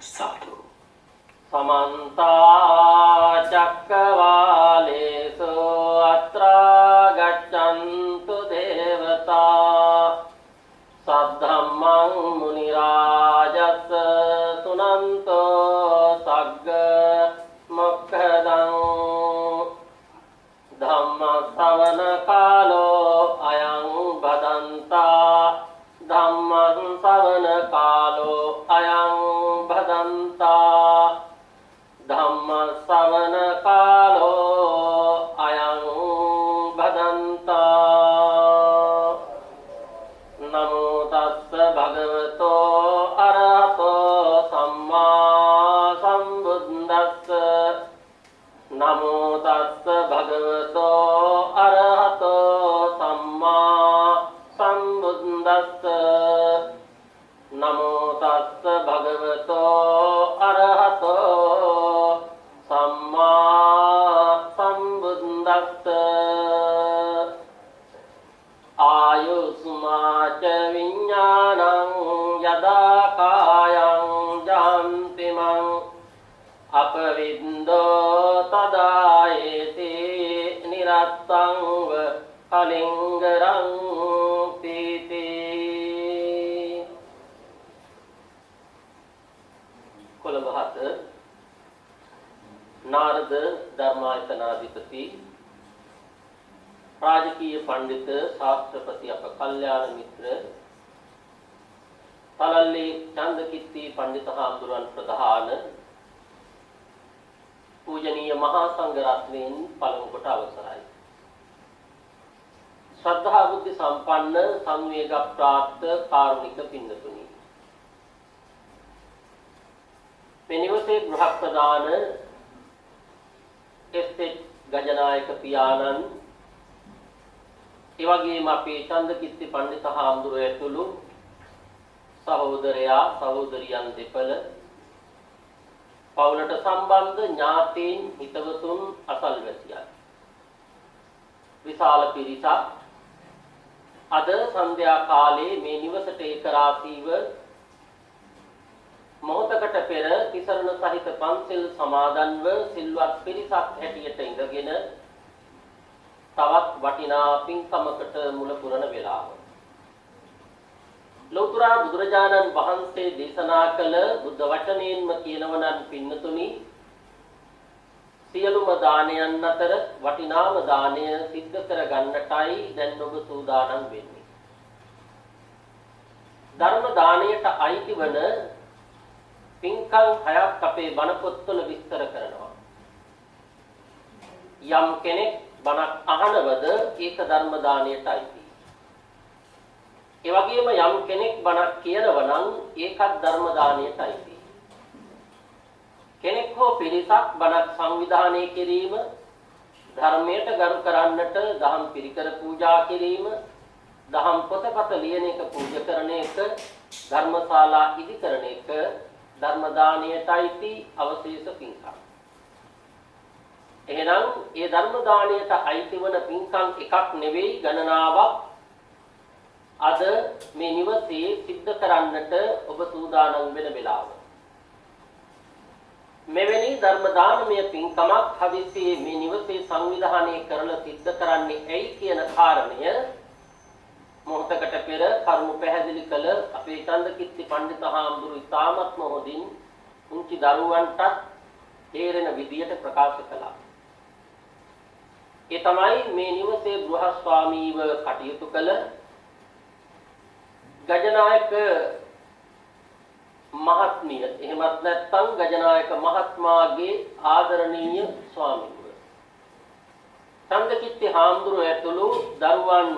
साधु। समन्ता चक्रवालेषु अत्र गच्छन्तु देवता सद्धम्मं मुनिराजस् सुनन्तो सग्ग मुक्खदं धम्मश्रवण कालो अयं भदन्ता धम्मं श्रवण कालो अयं भदन्ता धम्मश्रवण कालो अयं भदन्ता नमो तस्स भगवतो अरहतो सम्मा सम्बुद्धस्स नमो तस्स भगवतो अरहतो सम्मा सम्बुद्धस्स नमो तस्स भगवतो अरहतो सम्मा सम्बुद्धस्स आयुष्मा च विज्ञानं यदा कायं जहन्तिमं अपविन्दो तदा एति निरतं कलिङ्गरं पीति। कुलभात नारद धर्मायतनाधिपति राजकीय पंडित शास्त्रपति अप कल्याण मित्र तलल्ली चंदकित्ती पंडित हामुදුරන් प्रधान पूजनीय महासंघ रत्नेन पलंग කොට අවසරයි श्रद्धा बुद्धि संपन्न संवेग प्राप्त कारुणिक पिंडතුනි මෙනිවසේ ගෘහ ප්‍රදාන එස්ටේට් ගජනායක පියාණන් ඒ වගේම අපේ චන්දකිත්ති පඬිත හාමුදුරුවෝ ඇතුළු සහෝදරයා සහෝදරියන් දෙපළ පවුලට සම්බන්ධ ඥාතීන් හිතවතුන් අසල්වැසියන් විශාල පිරිසක් අද සන්ධ්‍යා කාලේ මේ නිවසට ඒකරාශීව මොහොතකට පෙර තිසරණ සහිත පන්සිල් සමාදන්ව සිල්වත් පිරිසක් හැටියට ඉඳගෙන තවත් වටිනා පින්කමකට මුල පුරන වේලාව ලෞතර බුදුරජාණන් වහන්සේ දේශනා කළ බුද්ධ වචනයෙන්ම කියනවනම් පින්නතුනි සියලුම දානයන් අතර වටිනාම දානය සිද්ධ කර ගන්නටයි දැන් ඔබ සූදානම් වෙන්නේ ධර්ම දානයට අයිති වන පින්කම් හයක් අපේ බණ පොත්වල විස්තර කරනවා යම් කෙනෙක් බණක් අහනවද ඒක ධර්ම දානයට අයිති. ඒ වගේම යම් කෙනෙක් බණක් කියනවා නම් ඒකත් ධර්ම දානයට අයිති. කෙනෙක් හෝ පිරිසක් බණක් සංවිධානය කිරීම, ධර්මයට ගරු කරන්නට දහම් පිරිකර පූජා කිරීම, දහම් පොතපත ලියන එක පූජා කරන එක, ධර්මශාලා ඉදි කරන එක ධර්ම දානයට අයිති අවශේෂ පින්කම්. එහෙනම් ඒ ධර්ම දාණයට අයිති වන පින්කම් එකක් නෙවෙයි ගණනාවක් අද මේ නිවසේ සිද්ධ කරන්නට ඔබ සූදානම් වෙන වෙලාව. මෙවැනි ධර්ම දානමය පින්කමක් හදිස්සියේ මේ නිවසේ සංවිධානය කරලා සිද්ධ කරන්නේ ඇයි කියන කාරණය මොහොතකට පෙර කරුණු පැහැදිලි කළ අපේ චන්දකිත්ති පඬිත හාමුදුරුවෝ ඉතාමත් මොහොතින් උන්චි දරුවන්ට තේරෙන විදියට ප්‍රකාශ කළා. ඒ තමයි මේ නිවසේ ගෘහස්වාමීව කටයුතු කළ ගජනායක මහත්මිය එහෙමත් නැත්නම් ගජනායක මහත්මාගේ ආදරණීය ස්වාමීන් චන්දකිත්ති හාමුදුරුවෝ ඇතුළු දරුවන්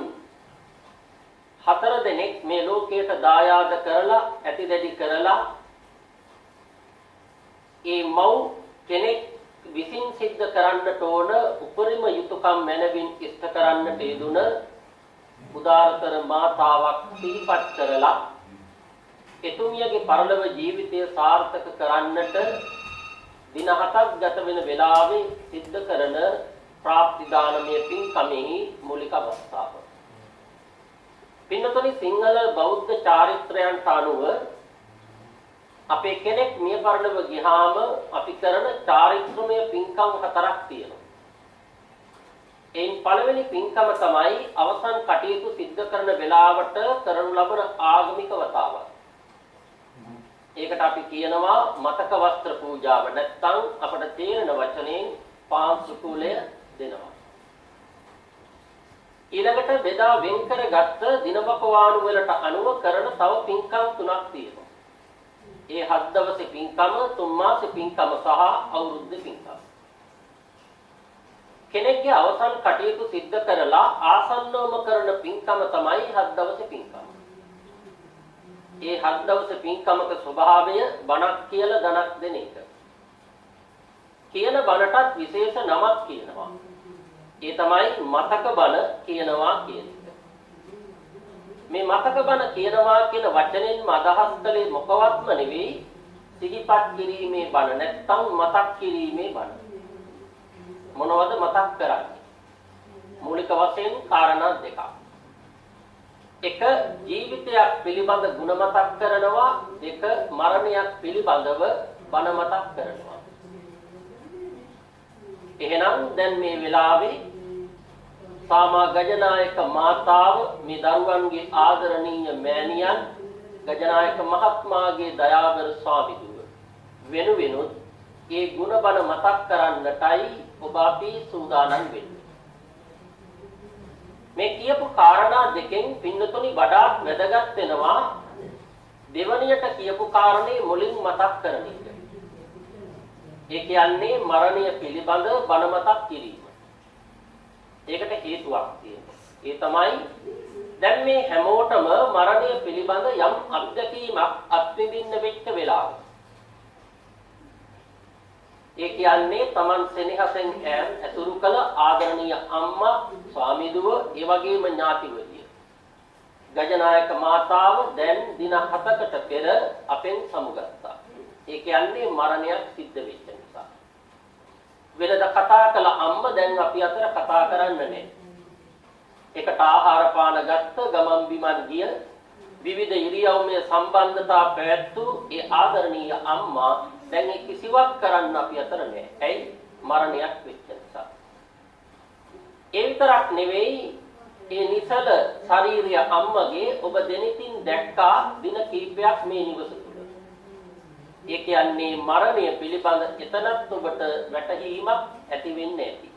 4 දෙනෙක් මේ ලෝකයට දායාද කරලා ඇතිදැඩි කරලා ඒ මව් කෙනෙක් විසින් සිද්ධ කරන්නට ඕන උපරිම යුතුයකම් මැනවින් ඉෂ්ට කරන්නට යෙදුන උදාරතර මාතාවක් සිහිපත් කරලා එතුමියගේ පරලොව ජීවිතය සාර්ථක කරන්නට දින 7ක් ගත වෙන වෙලාවේ සිද්ධ කරන ප්‍රාප්ති දානමය පින්කමෙහි මූලික අවස්ථාව. පින්නතොනි සිංහල බෞද්ධ චාරිත්‍රයන්ට අනුව අපේ කෙනෙක් මිය පරලොව ගියාම අපි කරන චාරිත්‍රමය පින්කම් හතරක් තියෙනවා. එයින් පළවෙනි පින්කම තමයි අවසන් කටයුතු සිද්ධ කරන වෙලාවට කරනු ලබන ආගමික වතාවක්. ඒකට අපි කියනවා මතක වස්ත්‍ර පූජාව. නැත්නම් අපට තේරෙන වචනයෙන් පාංශුකූලය දෙනවා. ඊළඟට බෙදා වෙන් කරගත්ත දිනපකවානු වලට අනුව කරන තව පින්කම් තුනක් තියෙනවා. ඒ 7 දවසේ පින්කම, 3 මාසේ පින්කම සහ අවුරුද්දේ පින්කම. කෙනෙක්ගේ අවසන් කටයුතු සිද්ධ කරලා ආසන්නවම කරන පින්කම තමයි 7 දවසේ පින්කම. ඒ 7 දවසේ පින්කමක ස්වභාවය බණක් කියලා ධනක් දෙන එක. කියන බණටත් විශේෂ නමක් කියනවා. ඒ තමයි මතක බණ කියනවා කියන එක. මේ මතක බණ කියනවා කියන වචනෙන්ම අදහස් කළේ මොකවත්ම නෙවෙයි සිහිපත් කිරීමේ බණ නැත්නම් මතක් කිරීමේ බණ. මොනවද මතක් කරන්නේ? මූලික වශයෙන් කාරණා දෙකක්. එක ජීවිතයක් පිළිබඳ ගුණ මතක් කරනවා, දෙක මරණයක් පිළිබඳව බණ මතක් කරනවා. එහෙනම් දැන් මේ වෙලාවේ සාමා ගජනායක මාතාව මේ දරුවන්ගේ ආදරණීය මෑණියන් ගජනායක මහත්මයාගේ දයාබර ස්වාමිදුව වෙනුවෙනුත් ඒ ගුණ බණ මතක් කරන්නටයි ඔබ අපි සූදානම් වෙන්නේ. මේ කියපු කාරණා දෙකෙන් පින්නතුනි වඩාත් වැදගත් වෙනවා දෙවණියට කියපු කාරණේ මුලින් මතක් කරන එක. ඒ කියන්නේ මරණය පිළිබඳ බණ මතක් කිරීම. ඒකට හේතුවක් තියෙනවා. ඒ තමයි දැන් මේ හැමෝටම මරණය පිළිබඳ යම් අත්දැකීමක් අත්විඳින්න වෙච්ච වෙලාව. ඒ කියන්නේ Taman සෙනෙහසෙන් ඇසුරු කළ ආදරණීය අම්මා, ස්වාමිදුව, ඒ වගේම ඥාතිවරිය. ගජනායක මාතාව දැන් දින 7කට පෙර අපෙන් සමුගත්තා. ඒ කියන්නේ මරණයක් සිද්ධ වෙච්ච නිසා. වෙනද කතා කළ අම්මා දැන් අපි අතර කතා කරන්න නැහැ. එකට ආහාර පාන ගත්ත ගමන් බිමන් ගිය විවිධ ඉරියව්මය සම්බන්ධතා පැවැත්වූ ඒ ආදරණීය අම්මා දැන් ඒ කිසිවක් කරන්න අපි අතර නැහැ. ඇයි? මරණයක් වෙච්ච නිසා. ඒ විතරක් නෙවෙයි ඒ නිසල ශාරීරිය අම්මගේ ඔබ දෙනිතින් දැක්කා දින කිහිපයක් මේ නිවස තුල. ඒ කියන්නේ මරණය පිළිබඳ එතනත් ඔබට වැටහීමක් ඇති වෙන්නේ නැති.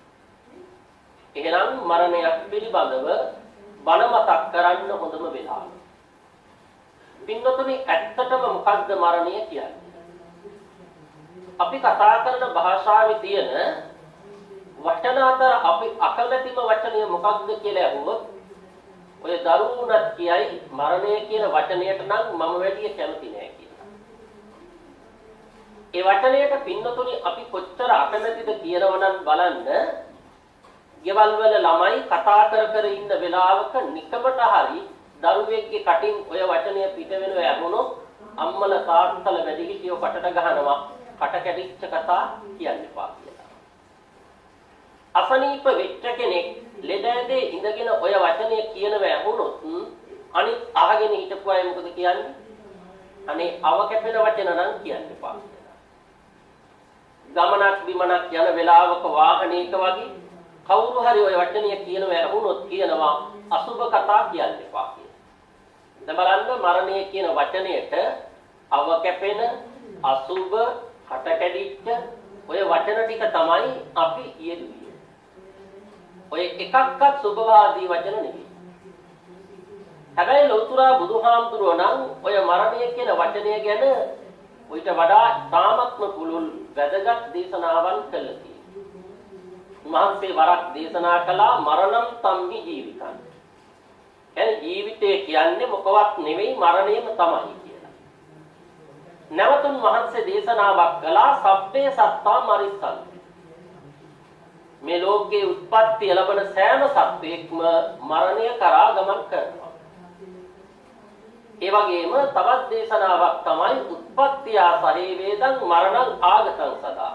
එහෙනම් මරණයක් පිළිබඳව බණ මතක් කරන්න හොඳම වෙලාව. පින්වතුනි ඇත්තටම මොකක්ද මරණය කියන්නේ? අපි කතා කරන භාෂාවේ තියෙන වචන අතර අපි අකමැතිම වචනය මොකක්ද කියලා අහුවොත් ඔය දරුණුත් කියයි මරණය කියන වචනයට නම් මම වැඩි කැමති නෑ කියලා. ඒ වචනයට පින්නතුනි අපි කොච්චර අකමැතිද කියනවනම් බලන්න. ගෙවල් වල ළමයි කතා කර ඉන්න වෙලාවක නිකමට හරි දරුවෙක්ගේ කටින් ඔය වචනය පිට වෙනව ඇහුනොත් අම්මල තාත්තල වැඩිහිටියෝ කටට ගහනවා. කට කැඩිච්ච කතා කියන්න එපා කියලා. අසනීප වෙච්ච කෙනෙක් ලෙඩ ඇඳේ ඉඳගෙන ඔය වචනය කියනව ඇහුනොත් අනිත් අහගෙන හිටපු අය මොකද කියන්නේ? අනේ අව කැපෙන වචන නම් කියන්න එපා කියලා. ගමනක් බිමනක් යන වෙලාවක වාහනයක වගේ කවුරු හරි ඔය වචනය කියනව ඇහුනොත් කියනවා අසුබ කතා කියන්න එපා කියලා. දැන් බලන්න මරණය කියන වචනයට අව කැපෙන, අසුබ, කට කැඩිච්ච ඔය වචන ටික තමයි අපි යෙදුවේ. ඔය එකක්වත් සුභවාදී වචන නෙවෙයි. හැබැයි ලෞතර බුදුහාමුදුරුවෝ නම් ඔය මරණය කියන වචනය ගැන ඊට වඩා තාමත්ම පුළුල් වැදගත් දේශනාවන් කළා තියෙනවා. උන්වහන්සේ වරක් දේශනා කළා මරණම් තම්හි ජීවිතං. එන ජීවිතය කියන්නේ මොකවත් නෙවෙයි මරණයම තමයි කියලා. නැවතුන් වහන්සේ දේශනාවක් කළා සබ්බේ සත්තා මරිස්සන්ති. මේ ලෝකයේ උත්පත්ති ලැබෙන සෑම සත්වෙක්ම මරණය කරා ගමන් කරනවා. ඒ වගේම තවත් දේශනාවක් තමයි උත්පත්තියා සහේ වේදං මරණං ආගතං සදා.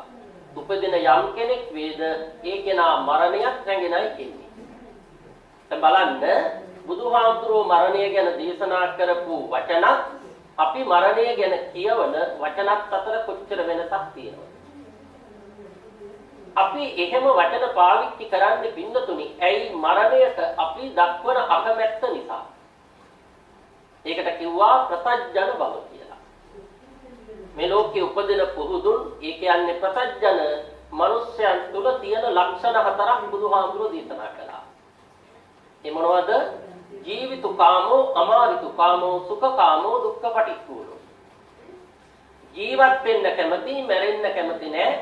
උපදින යම් කෙනෙක් වේද ඒ කෙනා මරණයක් රැගෙනයි කියන්නේ. දැන් බලන්න බුදුහාමුදුරුවෝ මරණය ගැන දේශනා කරපු වචනත් අපි මරණය ගැන කියවන වචනත් අතර කොච්චර වෙනසක් තියෙනවද? අපි එහෙම වචන පාවිච්චි කරන්නේ පින්නතුනි ඇයි මරණයට අපි දක්වන අකමැත්ත නිසා. ඒකට කිව්වා ප්‍රසජන බව කියලා. මේ ලෝකයේ උපදින පුරුදුන් ඒ කියන්නේ ප්‍රසජන මනුෂ්‍යයන් තුල තියෙන ලක්ෂණ හතරක් බුදුහාමුදුරුවෝ දේශනා කළා. ඒ මොනවද? ජීවිතුකාමෝ, අමාරිතුකාමෝ, සුඛකාමෝ, දුක්ඛපටික්ඛූලෝ. ජීවත් වෙන්න කැමති, මැරෙන්න කැමති නෑ.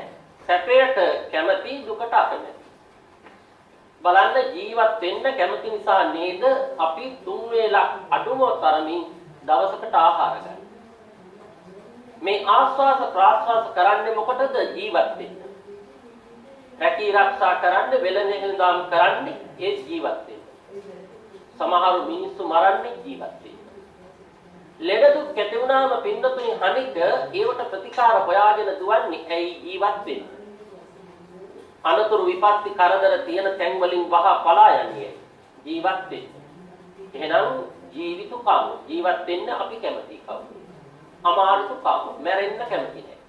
සැපයට කැමති, දුකට අකමැති. බලන්න ජීවත් වෙන්න කැමති නිසා නේද අපි 3 වේලක් අඩුම තරමින් දවසකට ආහාර ගන්න. මේ ආස්වාස ප්‍රාස්වාස කරන්නේ මොකටද? ජීවත් වෙන්න. රැකී ආරක්ෂා කරන්න, වෙලෙනෙහිඳාම් කරන්නේ ඒ ජීවත් වෙන්න. සමහර මිනිස්සු මරන්නේ ජීවත් වෙන්න. ලෙඩ දුක් ඇති වුණාම පින්නතුනි හනික ඒවට ප්‍රතිකාර හොයාගෙන දුවන්නේ ඇයි ජීවත් වෙන්න. අනතුරු විපත්ති කරදර තියෙන තැන් වලින් වහ පලා යන්නේ ජීවත් වෙන්න. එහෙනම් ජීවිතුකාම ජීවත් වෙන්න අපි කැමති කවුද? අමාරුතුකාම මැරෙන්න කැමති නැහැ.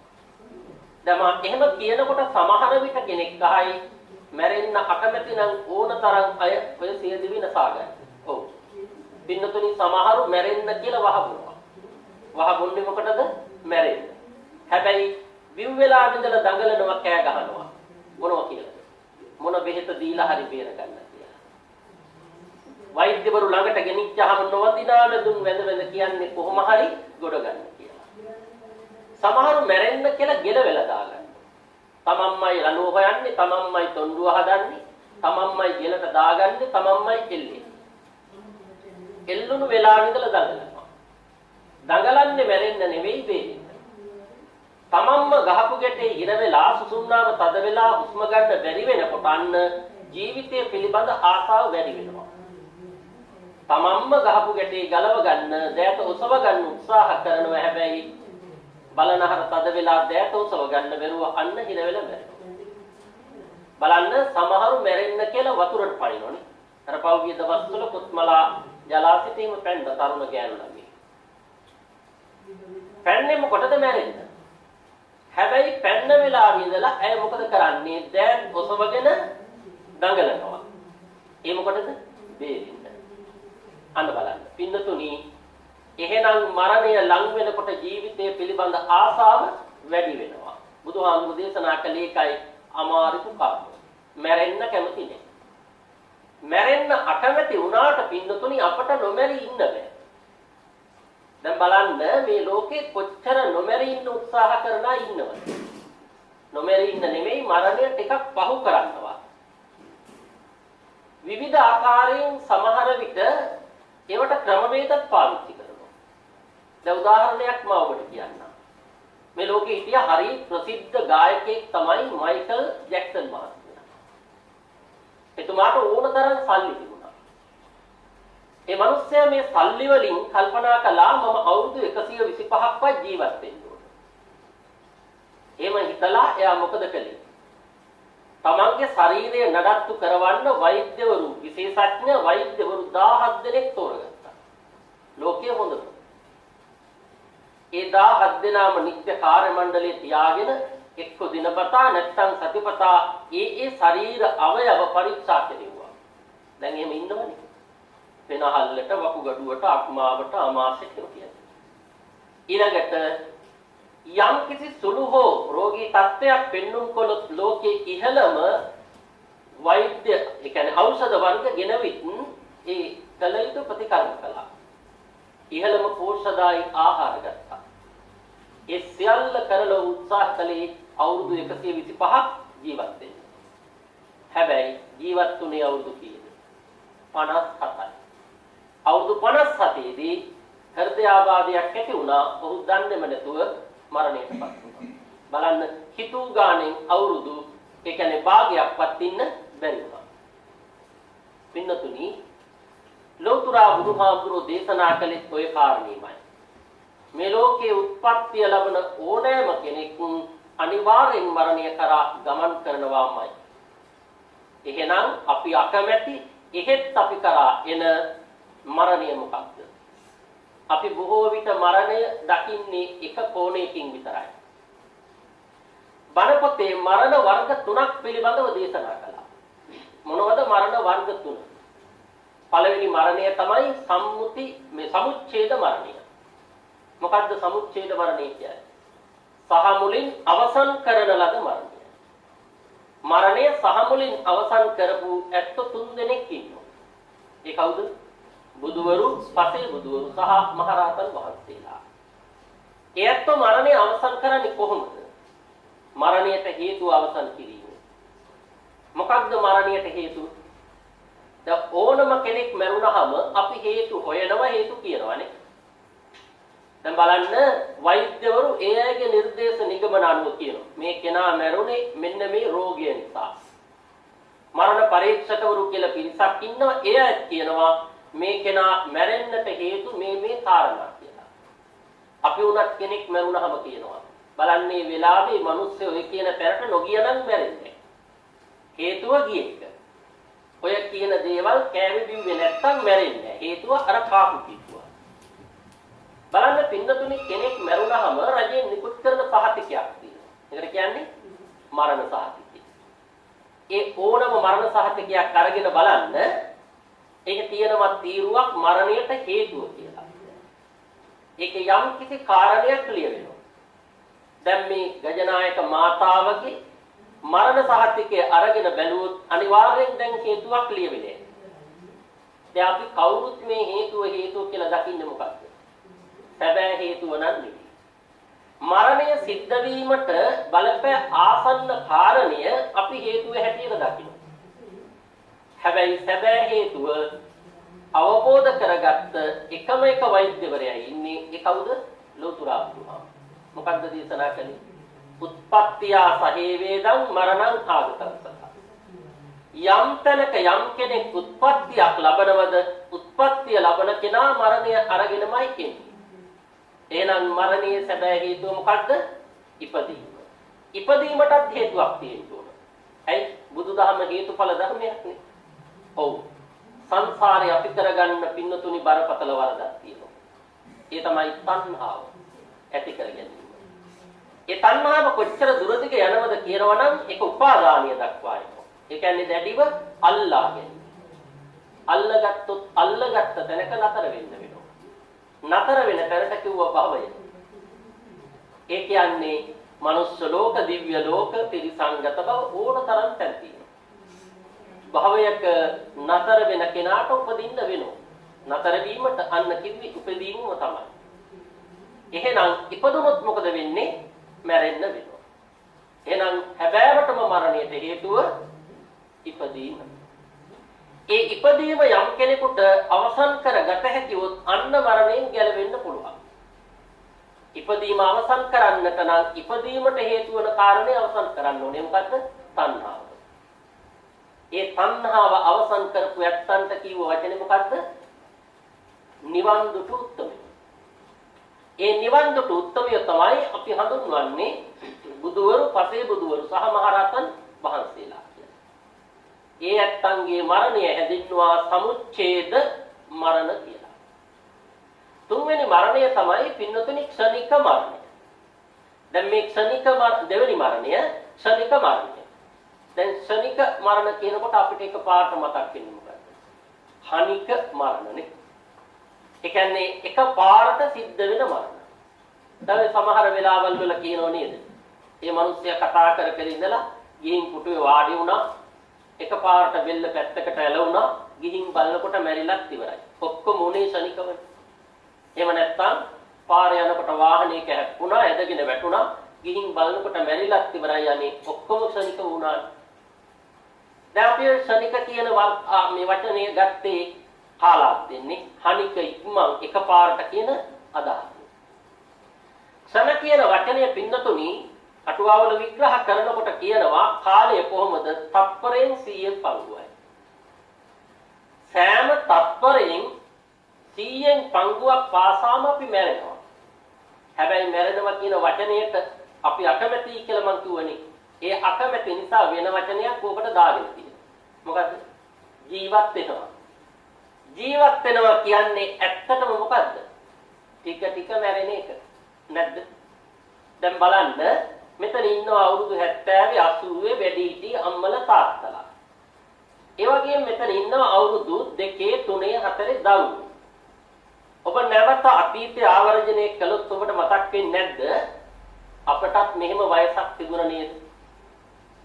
දැන් එහෙම කියනකොට සමහර විට කෙනෙක් අහයි මැරෙන්න අකමැති නම් ඕන තරම් අය ඔය සියදිවි නසා ගන්න. ඔව්. පින්නතුනි සමහරු මැරෙන්න කියලා වහබුනවා. වහබුන්නේ මොකටද? මැරෙන්න. හැබැයි විව් වෙලා ඉඳලා දඟලනවා කෑ ගහනවා. මොනවා කියලාද? මොන බෙහෙත දීලා හරි බේර ගන්න කියලා. වෛද්‍යවරු ළඟට ගෙනිච්චාම නොවදිනා වැදුම් වැඳ කියන්නේ කොහොම හරි ගොඩ ගන්න කියලා. සමහරු මැරෙන්න කියලා ගෙලවෙලා දාගන්න. තමන්මයි රණුව හොයන්නේ, තමන්මයි තොණ්ඩුව හදන්නේ, තමන්මයි ගෙලට දාගන්නේ, තමන්මයි එල්ලේ. එල්ලුණු වෙලා ඉඳලා දඟලනවා. දඟලන්නේ මැරෙන්න නෙවෙයි බේරෙන්න. තමන්ම ගහපු ගැටේ හිර වෙලා සුසුම්නාම තද වෙලා හුස්ම ගන්න බැරි වෙනකොට අන්න ජීවිතය පිළිබඳ ආසාව වැඩි වෙනවා. තමන්ම ගහපු ගැටේ ගලව ගන්න, දෑත ඔසව ගන්න උත්සාහ කරනවා. හැබැයි බලනහර තද වෙලා දෑත ඔසව ගන්න බැරුව අන්න හිර වෙලා මැරෙනවා. බලන්න සමහරු මැරෙන්න කියලා වතුරට පනිනවනේ. අර පෞගිය දවස්වල කොත්මලා ජලාශිතේම පැන්න තරුණ ගෑනු ළමයි. පැන්නේ මොකටද මැරෙන්න? හැබැයි පැන්න වෙලාව ඉඳලා ඇය මොකද කරන්නේ? දැන් ඔසවගෙන දඟලනවා. ඒ මොකටද? බේරෙන්න. අන්න බලන්න. පින්නතුනි එහෙනම් මරණය ලං වෙනකොට ජීවිතය පිළිබඳ ආසාව වැඩි වෙනවා. බුදුහාමුදුරු දේශනා කළේ ඒකයි අමාරුතුකාම. මැරෙන්න කැමති නෑ. මැරෙන්න අකමැති වුණාට පින්නතුනි අපට නොමැරි ඉන්න බෑ. දැන් බලන්න මේ ලෝකේ කොච්චර නොමැරි ඉන්න උත්සාහ කරන අය ඉන්නවද? නොමැරි ඉන්න නෙමෙයි මරණය ටිකක් පහු කරනවා. විවිධ ආකාරයෙන් සමහර විට ඒවට ක්‍රමවේදත් පාවිච්චි කරනවා. දැන් උදාහරණයක් මම ඔබට කියන්නම්. මේ ලෝකේ හිටිය හරි ප්‍රසිද්ධ ගායකයෙක් තමයි මයිකල් ජැක්සන් මහත්මයා. එතුමාට ඕන තරම් සල්ලි තිබුණා. ඒ මිනිස්සයා මේ සල්ලි වලින් කල්පනා කළා මම අවුරුදු 125ක්වත් ජීවත් වෙන්න ඕන. එහෙම හිතලා එයා මොකද කළේ? තමන්ගේ ශරීරය නඩත්තු කරවන්න වෛද්‍යවරු විශේෂඥ වෛද්‍යවරු 17 දෙනෙක් තෝරගත්තා. ලෝකයේ හොඳම. ඒ 17 දෙනාම නිත්‍ය කාර්ය මණ්ඩලයේ තියාගෙන එක්ක දිනපතා නැත්නම් සතිපතා ඒ ශරීර අවයව පරීක්ෂා කෙරුවා. දැන් එහෙම ඉන්නවනේ. වෙනහල්ලට, වකුගඩුවට, අක්මාවට, අමාශයට කියන්නේ. ඊළඟට යම් කිසි සුළු හෝ රෝගී තත්ත්වයක් පෙන්눔 කළොත් ලෝකයේ ඉහළම වෛද්‍ය ඒ කියන්නේ ඖෂධ වර්ග ගෙනවිත් ඒ කල යුතු ප්‍රතිකර්ම කළා. ඉහළම පෝෂදායී ආහාර ගත්තා. ඒ සියල්ල කරලා උත්සාහ කළේ අවුරුදු 125ක් ජීවත් වෙන්න. හැබැයි ජීවත් වුණේ අවුරුදු කීයද? 57යි. අවුරුදු 57 දී හෘදයාබාධයක් ඇති වුණා. ඔහු දන්නේම නැතුව මරණයටපත් වුණා. බලන්න හිතුව ගානෙන් අවුරුදු ඒ කියන්නේ භාගයක්වත් ඉන්න බැරි වුණා. පින්නතුනි ලෝතර බුදුහාමුදුරෝ දේශනා කළේ ඔය කාරණේමයි. මේ ලෝකයේ උත්පත්තිය ලබන ඕනෑම කෙනෙක් අනිවාර්යෙන් මරණය කරා ගමන් කරනවාමයි. එහෙනම් අපි අකමැති එහෙත් අපි කරා එන මරණය මොකක්ද? අපි බොහෝ විට මරණය දකින්නේ එක කෝණයකින් විතරයි. බණ පොතේ මරණ වර්ග 3ක් පිළිබඳව දේශනා කළා. මොනවද මරණ වර්ග 3? පළවෙනි මරණය තමයි සමුච්ඡේද මරණය. මොකද්ද සමුච්ඡේද මරණය කියන්නේ? සහ මුලින් අවසන් කරන ලද මරණය. මරණය සහ මුලින් අවසන් කරපු ඇත්ත 3 දෙනෙක් ඉන්නවා. ඒ කවුද? බුදුවරු, පසේ බුදුවරු සහ මහරහතන් වහන්සේලා. ඒ ඇත්ත මරණය අවසන් කරන්නේ කොහොමද? මරණයට හේතුව අවසන් කිරීම. මොකක්ද මරණයට හේතුව? දැන් ඕනම කෙනෙක් මරුණාම අපි හේතු හොයනවා, හේතු කියනවානේ. දැන් බලන්න වෛද්‍යවරු ඒ අයගේ නිර්දේශ නිගමන අනුව කියනවා මේ කෙනා මැරුණේ මෙන්න මේ රෝගය නිසා. මරණ පරීක්ෂකවරු කියලා පිරිසක් ඉන්නවා. ඒ අය කියනවා මේ කෙනා මැරෙන්නට හේතු මේ කාරණා කියලා. අපි උනත් කෙනෙක් මැරුණාම කියනවා බලන්න මේ වෙලාවේ මිනිස්සු ඔය කියන තැනට නොගිය නම් මැරෙන්නේ. හේතුව ගියේක. ඔය කියන දේවල් කෑමි බිව්වේ නැත්තම් මැරෙන්නේ. හේතුව අර කාපු කිව්වා. බලන්න පින්නතුනි කෙනෙක් මැරුණාම රජයෙන් නිකුත් කරන සහතිකයක් තියෙනවා. ඒකට කියන්නේ මරණ සහතිකය. ඒ ඕනම මරණ සහතිකයක් අරගෙන බලන්න ඒක තියෙනවා තීරුවක් මරණයට හේතුව කියලා. ඒක යම් කිසි කාරණයක් ලියවෙනවා. දැන් මේ ගජනායක මාතාවගේ මරණ සහතිකය අරගෙන බැලුවොත් අනිවාර්යෙන් දැන් හේතුවක් ලියවෙන්නේ. දැන් අපි කවුරුත් මේ හේතුව කියලා දකින්නේ මොකක්ද? හැබැයි හේතුව නන්නේ. මරණය සිද්ධ වීමට බලපෑ ආසන්න කාරණය අපි හේතුව හැටියට දකිනවා. හැබැයි සැබෑ හේතුව අවබෝධ කරගත්ත එකම එක වෛද්‍යවරයා ඉන්නේ. ඒ කවුද? ලෝතුරා බුදුහාම. මොකද්ද දේශනා කළේ? උත්පත්තිය සහේ වේදං මරණං ආගතං. යම් තැනක යම් කෙනෙක් උත්පත්තියක් ලබනවද උත්පත්තිය ලබන කෙනා මරණය අරගෙනමයි එන්නේ. එහෙනම් මරණයේ සැබෑ හේතුව මොකද්ද? ඉපදීම. ඉපදීමටත් හේතුවක් තියෙන්න ඕන. ඇයි? බුදුදහම හේතුඵල ධර්මයක් නේ. ඔව්. සංසාරේ අපි කරගන්න පින්නතුනි බරපතල වරදක් තියෙනවා. ඒ තමයි තණ්හාව ඇති කරගැනීම. ඒ තණ්හාව කොච්චර දුරදිග යනවද කියනවනම් ඒක උපාදානිය දක්වා යනවා. ඒ කියන්නේ දැඩිව අල්ලා ගැනීම. අල්ලගත්තොත් අල්ලගත්ත තැනක නතර වෙන්න වෙනවා. නතර වෙන තැනට කිව්ව භවය. ඒ කියන්නේ මනුස්ස ලෝක, දිව්‍ය ලෝක, ත්‍රිසංගත බව ඕන තරම් තැන් තියෙනවා. භවයක නතර වෙන කෙනාට උපදින්න වෙනවා. නතර වීමට අන්න කිව්වි උපදීමම තමයි. එහෙනම් ඉපදුනොත් මොකද වෙන්නේ? මැරෙන්න වෙනවා. එහෙනම් හැබෑවටම මරණයට හේතුව ඉපදීම. ඒ ඉපදීම යම් කෙනෙකුට අවසන් කරගත හැකිවොත් අන්න මරණයෙන් ගැලවෙන්න පුළුවන්. ඉපදීම අවසන් කරන්නට නම් ඉපදීමට හේතු වන කාරණේ අවසන් කරන්න ඕනේ. මොකද්ද? තණ්හාව. ඒ තණ්හාව අවසන් කරපු යත්තන්ට කියව වචනේ මොකද්ද? නිවන් දුටු උත්තමය. ඒ නිවන් දුටු උත්තමය තමයි අපි හඳුන්වන්නේ බුදුවරු, පසේ බුදුවරු සහ මහරහතන් වහන්සේලා. ඒ ඇත්තන්ගේ මරණය හැදින්නවා සමුච්ඡේද මරණ කියලා. තුන්වෙනි මරණය තමයි පින්නතුනි ක්ෂණික මරණය. දැන් මේ දෙවෙනි මරණය ක්ෂණික මරණය. දැන් ක්ෂණික මරණ කියනකොට අපිට එකපාරට මතක් වෙන්නේ මොකක්ද? හනික මරණනේ. ඒ කියන්නේ එකපාරට සිද්ධ වෙන මරණ. දැන් සමහර වෙලාවල් වල කියනෝ නේද? මේ මිනිස්සයා කතා කර ඉඳලා ගිහින් පුටුවේ වාඩි වුණා. එකපාරට බෙල්ල පැත්තකට ඇලවුණා. ගිහින් බලනකොට මැරිලත් ඉවරයි. ඔක්කොම උනේ ශනිකවනේ. එහෙම නැත්නම් පාරේ යනකොට වාහනයක හැප්පුණා, ඇදගෙන වැටුණා. ගිහින් බලනකොට මැරිලත් ඉවරයි. යන්නේ ඔක්කොම ශනික වුණා. දැන් අපි ශනික කියන මේ වචනේ ගත්තේ කාලාත් දෙන්නේ හනික ඉක්මන් එකපාරට කියන අදහස. ක්ෂණ කියන වචනේ පින්නතුනි අටුවාවල විග්‍රහ කරනකොට කියනවා කාලය කොහොමද? තත්පරයෙන් 100න් පංගුවයි. සෑම තත්පරයෙන් 100න් පංගුවක් පාසාම අපි මැරෙනවා. හැබැයි මැරෙනවා කියන වචනයට අපි අකමැතියි කියලා මං කියවනේ. ඒ අකමැති නිසා වෙන වචනයක් ඕකට දාගෙන තියෙනවා. මොකද්ද? ජීවත් වෙනවා. ජීවත් වෙනවා කියන්නේ ඇත්තටම මොකද්ද? ටික මැරෙන එක. නැද්ද? දැන් බලන්න මෙතන ඉන්නවා අවුරුදු 70 80 වැඩි හිටි අම්මලා තාත්තලා. ඒ වගේම මෙතන ඉන්නවා අවුරුදු 2 3 4 දරුවෝ. ඔබ නැවත අතීතයේ ආවර්ජනය කළොත් ඔබට මතක් වෙන්නේ නැද්ද? අපටත් මෙහෙම වයසක් තිබුණා නේද?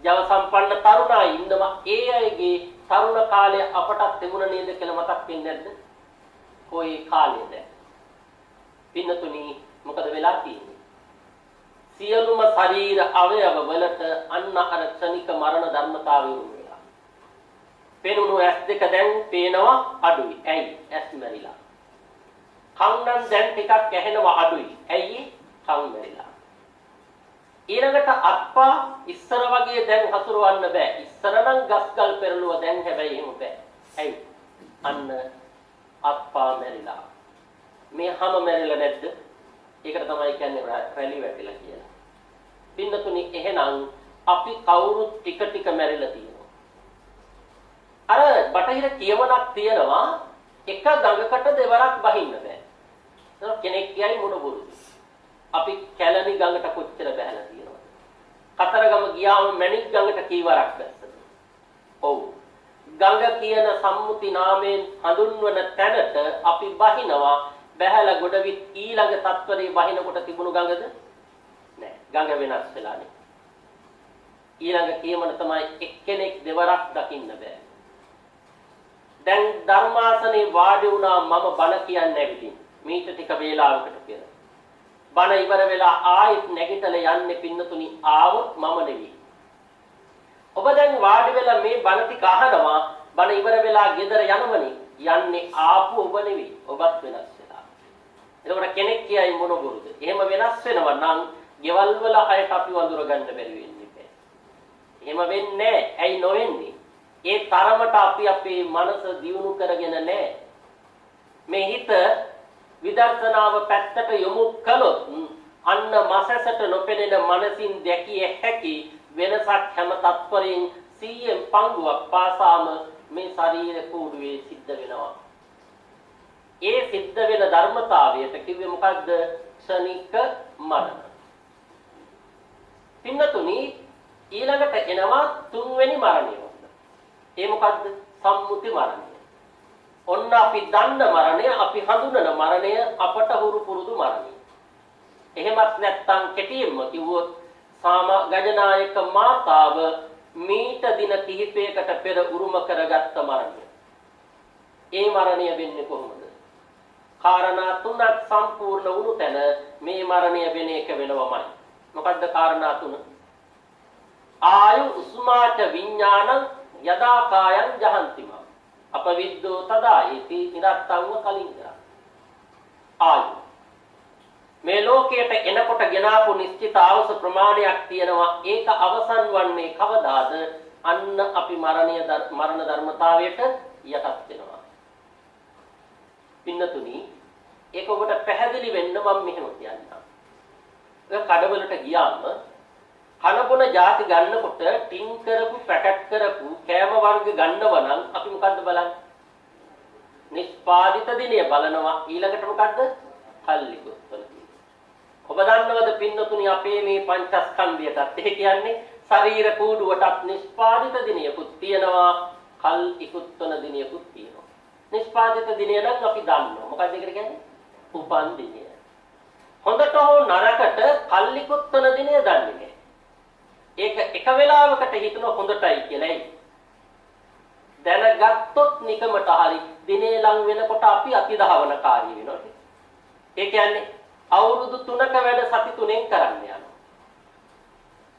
ජව සම්පන්න තරුණා ඉන්නවා. ඒ අයගේ තරුණ කාලය අපටත් තිබුණා නේද කියලා මතක් වෙන්නේ නැද්ද? කොයි කාලෙද? පින්නතුනි මොකද වෙලා තියෙන්නේ? සියලුම ශරීර අවයව වලට අන්න අර ක්ෂණික මරණ ධර්මතාවය වුණා. පෙනුණු ඇස් දෙක දැන් පේනවා අඩුයි. ඇයි? ඇස් මැරිලා. කන් නම් දැන් ටිකක් ඇහෙනවා අඩුයි. ඇයි? කන් මැරිලා. ඊළඟට අත්පා ඉස්සර වගේ දැන් හසුරවන්න බෑ. ඉස්සර නම් ගස්ගල් පෙරළුව දැන් හැබැයි එහෙම බෑ. ඇයි? අන්න අත්පා මැරිලා. මේ හැම මැරිලා නැද්ද? ඒකට තමයි කියන්නේ රැලි වැටිලා කියලා. පින්නතුනි එහෙනම් අපි කවුරුත් ටික මැරිලා තියෙනවා. අර බටහිර කියවනක් තියෙනවා එක ගඟකට දෙවරක් බහින්න බෑ. කෙනෙක් කියයි මොන බොරුද? අපි කැලණි ගඟට කොච්චර බහැලා තියෙනවද? කතරගම ගියාම මැණික් ගඟට කීවරක් බැස්සද? ඔව්. ගඟ කියන සම්මුති නාමයෙන් හඳුන්වන තැනට අපි බහිනවා. බහැලා ගොඩවිත් ඊළඟ තත්වරේ බහිනකොට තිබුණු ගඟද? නෑ. ගඟ වෙනස් වෙලා නේ. ඊළඟ කියමන තමයි එක්කෙනෙක් දෙවරක් දකින්න බෑ. දැන් ධර්මාසනේ වාඩි වුණා මම බණ කියන්නේ නැවිදින්. මීට ටික වේලාවකට පෙර. බණ ඉවර වෙලා ආයෙත් නැගිටලා යන්නේ පින්නතුනි ආවොත් මම නෙවෙයි. ඔබ දැන් වාඩි වෙලා මේ බණ ටික අහනවා. බණ ඉවර වෙලා ගෙදර යනවනේ. යන්නේ ආපු ඔබ නෙවෙයි. ඔබත් වෙනස් වෙලා. එතකොට කෙනෙක් කියයි මොන බොරුද? එහෙම වෙනස් වෙනවා නම් ගෙවල් වල අයට අපි වඳුර ගන්න බැරි වෙන්නේ. එහෙම වෙන්නේ නැහැ. ඇයි නොවෙන්නේ? ඒ තරමට අපි අපේ මනස දියුණු කරගෙන නැහැ. මේ හිත විදර්ශනාව පැත්තට යොමු කළොත් අන්න මසසට නොපෙනෙන මනසින් දැකිය හැකි වෙනසක් හැම තත්පරයෙන් 100න් පංගුවක් පාසාම මේ ශරීර කූඩුවේ සිද්ධ වෙනවා. ඒ සිද්ධ වෙන ධර්මතාවයට කිව්වේ මොකද්ද? ක්ෂණික මරණ. පින්නතුනි ඊළඟට එනවා තුන්වෙනි මරණය. ඒ මොකද්ද? සම්මුති මරණය. ඔන්න අපි දන්න මරණය, අපි හඳුනන මරණය, අපට හුරු පුරුදු මරණය. එහෙමත් නැත්නම් කෙටියෙන්ම කිව්වොත් ගජනායක මාතාව මීට දින කිහිපයකට පෙර උරුම කරගත්ත මරණය. ඒ මරණය වෙන්නේ කොහොමද? කාරණා තුනක් සම්පූර්ණ වුණු තැන මේ මරණය වෙන එක වෙනවමයි. මොකද්ද කාරණා තුන? ආයු උස්මාච විඥානං යදා කායං ජහන්තිම අපවිද්දෝ තදා ඉති නිරත්තංව කලින්දා. ආයු මේ ලෝකයට එනකොට ගෙනාපු නිශ්චිත ආවස ප්‍රමාණයක් තියෙනවා. ඒක අවසන් වන්නේ කවදාද? අන්න අපි මරණ ධර්මතාවයට යටත් වෙනවා. පින්නතුනි ඒක ඔබට පැහැදිලි වෙන්න මම මෙහෙම කියන්නම්. ඔය කඩවලට ගියාම කනබොන ಜಾති ගන්නකොට ටින් කරපු පැකට් කරපු කෑම වර්ග ගන්නව නම් අපි මොකද්ද බලන්නේ? නිෂ්පාදිත දිනය බලනවා. ඊළඟට මොකද්ද? කල්ලිකුත්වල. ඔබ දන්නවද පින්නතුනි අපේ මේ පංචස්කන්ධයටත් ඒ කියන්නේ ශරීර කූඩුවටත් නිෂ්පාදිත දිනයකුත් තියෙනවා, කල් ඉක්ුත්වන දිනයකුත් තියෙනවා. නිෂ්පාදිත දිනය නම් අපි දන්නවා. මොකක්ද ඒකට කියන්නේ? උපන් දිනය. හොඳට හෝ නරකට කල්ලිකුත්වන දිනය දන්නේ නැහැ. ඒක එක වෙලාවකට හිතන හොඳටයි කියලායි. දැනගත්තොත් නිකමට හරි දිනේ ලඟ වෙනකොට අපි අතිධාවනකාරී වෙනවා. ඒ කියන්නේ අවුරුදු 3ක වැඩ සති 3ෙන් කරන්න යනවා.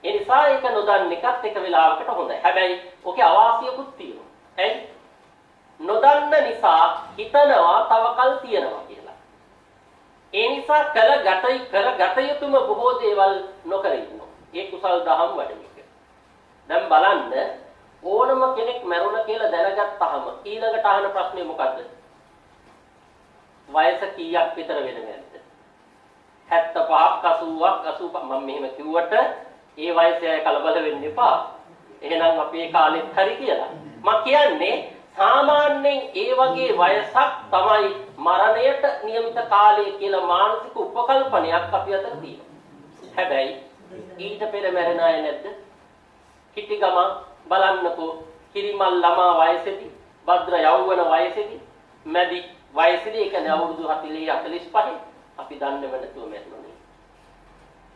ඒ නිසා ඒක නොදන්න එකත් එක වෙලාවකට හොඳයි. හැබැයි ඔකේ අවාසියකුත් තියෙනවා. ඇයි? නොදන්න නිසා හිතනවා තව කල් තියනවා කියලා. ඒ නිසා කරගත යුතුම බොහෝ දේවල් නොකර ඉන්නවා. ඒ කුසල් දහම් වඩන එක. දැන් බලන්න ඕනම කෙනෙක් මැරුණ කියලා දැනගත්තාම ඊළඟට අහන ප්‍රශ්නේ මොකද්ද? වයස කීයක් විතර වෙනවද? 75ක් 80ක් 85 මම මෙහෙම කිව්වට ඒ වයසේ කලබල වෙන්න එපා. එහෙනම් අපේ කාලෙත් හරි කියලා. මම කියන්නේ සාමාන්‍යයෙන් ඒ වගේ වයසක් තමයි මරණයට નિયમિત කාලය කියලා මානසික උපකල්පනයක් අපි අතර තියෙනවා. හැබැයි ඊට පෙර මැරෙන අය නැද්ද? කිටි ගම බලන්නකෝ කිරිමල් ළමා වයසේදී, භද්‍ර යෞවන වයසේදී, මැදි වයසේදී, ඒ කියන්නේ අවුරුදු 40 45 අපි දන්නව නැතුව මැරෙනවා.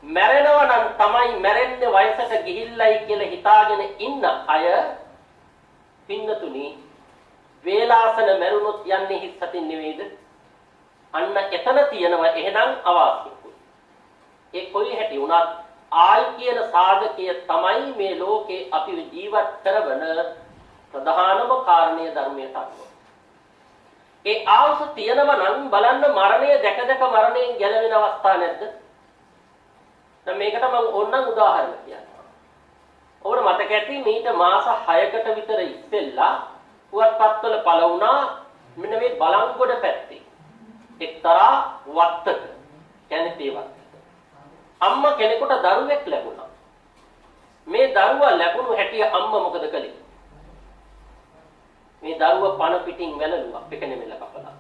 මැරෙනවා නම් තමයි මැරෙන්නේ වයසට ගිහිල්ලයි කියලා හිතාගෙන ඉන්න අය පින්නතුනි වේලාසන මැරුණොත් යන්නේ හිස් සතින් නෙවෙයිද? අන්න එතන තියෙනවා එහෙනම් අවාසියකුයි. ඒ කොයි හැටි වුණත් ආයි කියන සාධකය තමයි මේ ලෝකේ අපි ජීවත් කරවන ප්‍රධානම කාරණය ධර්මයට අනුව. ඒ ආවස තියෙනවා නම් බලන්න මරණය දැක දැක මරණයෙන් ගැලවෙන අවස්ථා නැද්ද? දැන් මේකට මම ඕනනම් උදාහරණ කියන්නම්. ඔබට මතක ඇති මීට මාස 6කට විතර ඉස්සෙල්ලා පුවත්පත්වල පළ වුණා මෙන්න මේ බලංගොඩ පැත්තේ එක්තරා වත්තක කියන්නේ තේවත් අම්මා කෙනෙකුට දරුවෙක් ලැබුණා. මේ දරුවා ලැබුණු හැටි අම්මා මොකද කළේ? මේ දරුවා පණ පිටින් වැළලුවා පිටනෙමෙල කපලා.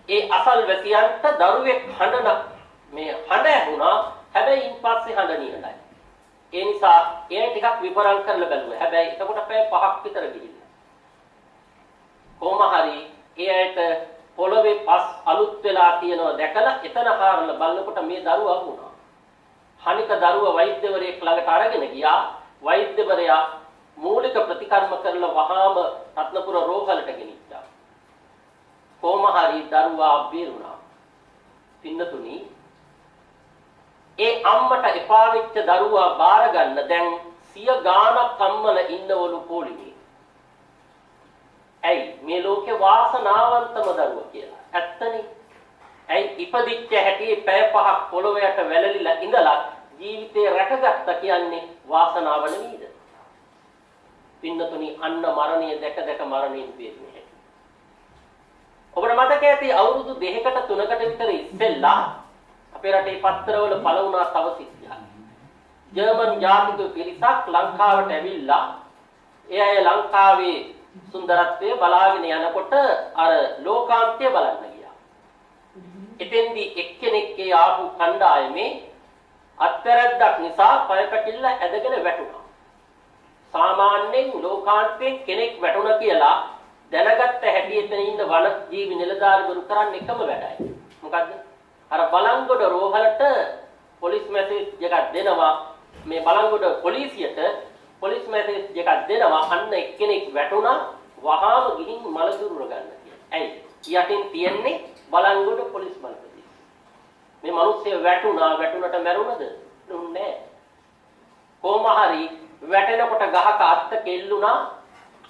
ඒ අසල්වැසියන්ට දරුවෙක් හඬන මේ හඬ ඇහුණා. හැබැයි ඉන්පස්සේ හඬ නියඳයි. ඒ නිසා ඒ ටිකක් විපරම් කරලා බැලුවා. හැබැයි එතකොට පැය 5ක් විතර ගිහිල්ලා. කොහොම හරි එයාට පොළවේ පස් අලුත් වෙලා තියෙනවා දැකලා එතන හාරලා බලනකොට මේ දරුවා වුණා. හනික දරුවා වෛද්‍යවරයෙක් ළඟට අරගෙන ගියා. වෛද්‍යවරයා මූලික ප්‍රතිකර්ම කරලා වහාම රත්නපුර රෝහලට ගෙනිච්චා. කොහොම හරි දරුවා බේරුණා. පින්නතුනි ඒ අම්මට එපා වෙච්ච දරුවා බාර ගන්න දැන් 100 ගාණක් අම්මල ඉන්නවලු පොලිමේ. ඇයි මේ ලෝකේ වාසනාවන්තම දරුවා කියලා. ඇත්තනේ. ඇයි ඉපදිච්ච හැටි පැය 5ක් පොළොවට වැළලිලා ඉඳලා ජීවිතේ රැකගත්ත කියන්නේ වාසනාව නෙමෙයිද? පින්නතුනි අන්න මරණය දැක දැක මරණයෙන් බේරුනේ හැටි. ඔබට මතක ඇති අවුරුදු 2කට 3කට විතර ඉස්සෙල්ලා අපේ රටේ පත්තරවල පළ වුණා තව සිද්ධියක්. ජර්මන් ජාතික පිරිසක් ලංකාවට ඇවිල්ලා ඒ අය ලංකාවේ සුන්දරත්වය බලාගෙන යනකොට අර ලෝකාන්තය බලන්න ගියා. එතෙන්දී එක්කෙනෙක්ගේ ආපු කණ්ඩායමේ අත්තරද්දක් නිසා පයකටිල්ල ඇදගෙන වැටුණා. සාමාන්‍යයෙන් ලෝකාන්තයෙන් කෙනෙක් වැටුණා කියලා දැනගත්ත හැටි එතන ඉන්න වන ජීවි නිලධාරිවරු කරන්නේ එකම වැඩයි. මොකද්ද? අර බලංගොඩ රෝහලට පොලිස් මැසේජ් එකක් දෙනවා. මේ බලංගොඩ පොලිසියට පොලිස් මැසේජ් එකක් දෙනවා. අන්න එක්කෙනෙක් වැටුණා වහාම ගිහින් මලදුරුර ගන්න කියලා. ඇයි? යටින් තියන්නේ බලංගොඩ පොලිස් බල ප්‍රදේශය. මේ මිනිස්සු වැටුණට මැරුණද? නුන්නේ. කොහොම හරි වැටෙනකොට ගහක අත්ත කෙල්ලුණා.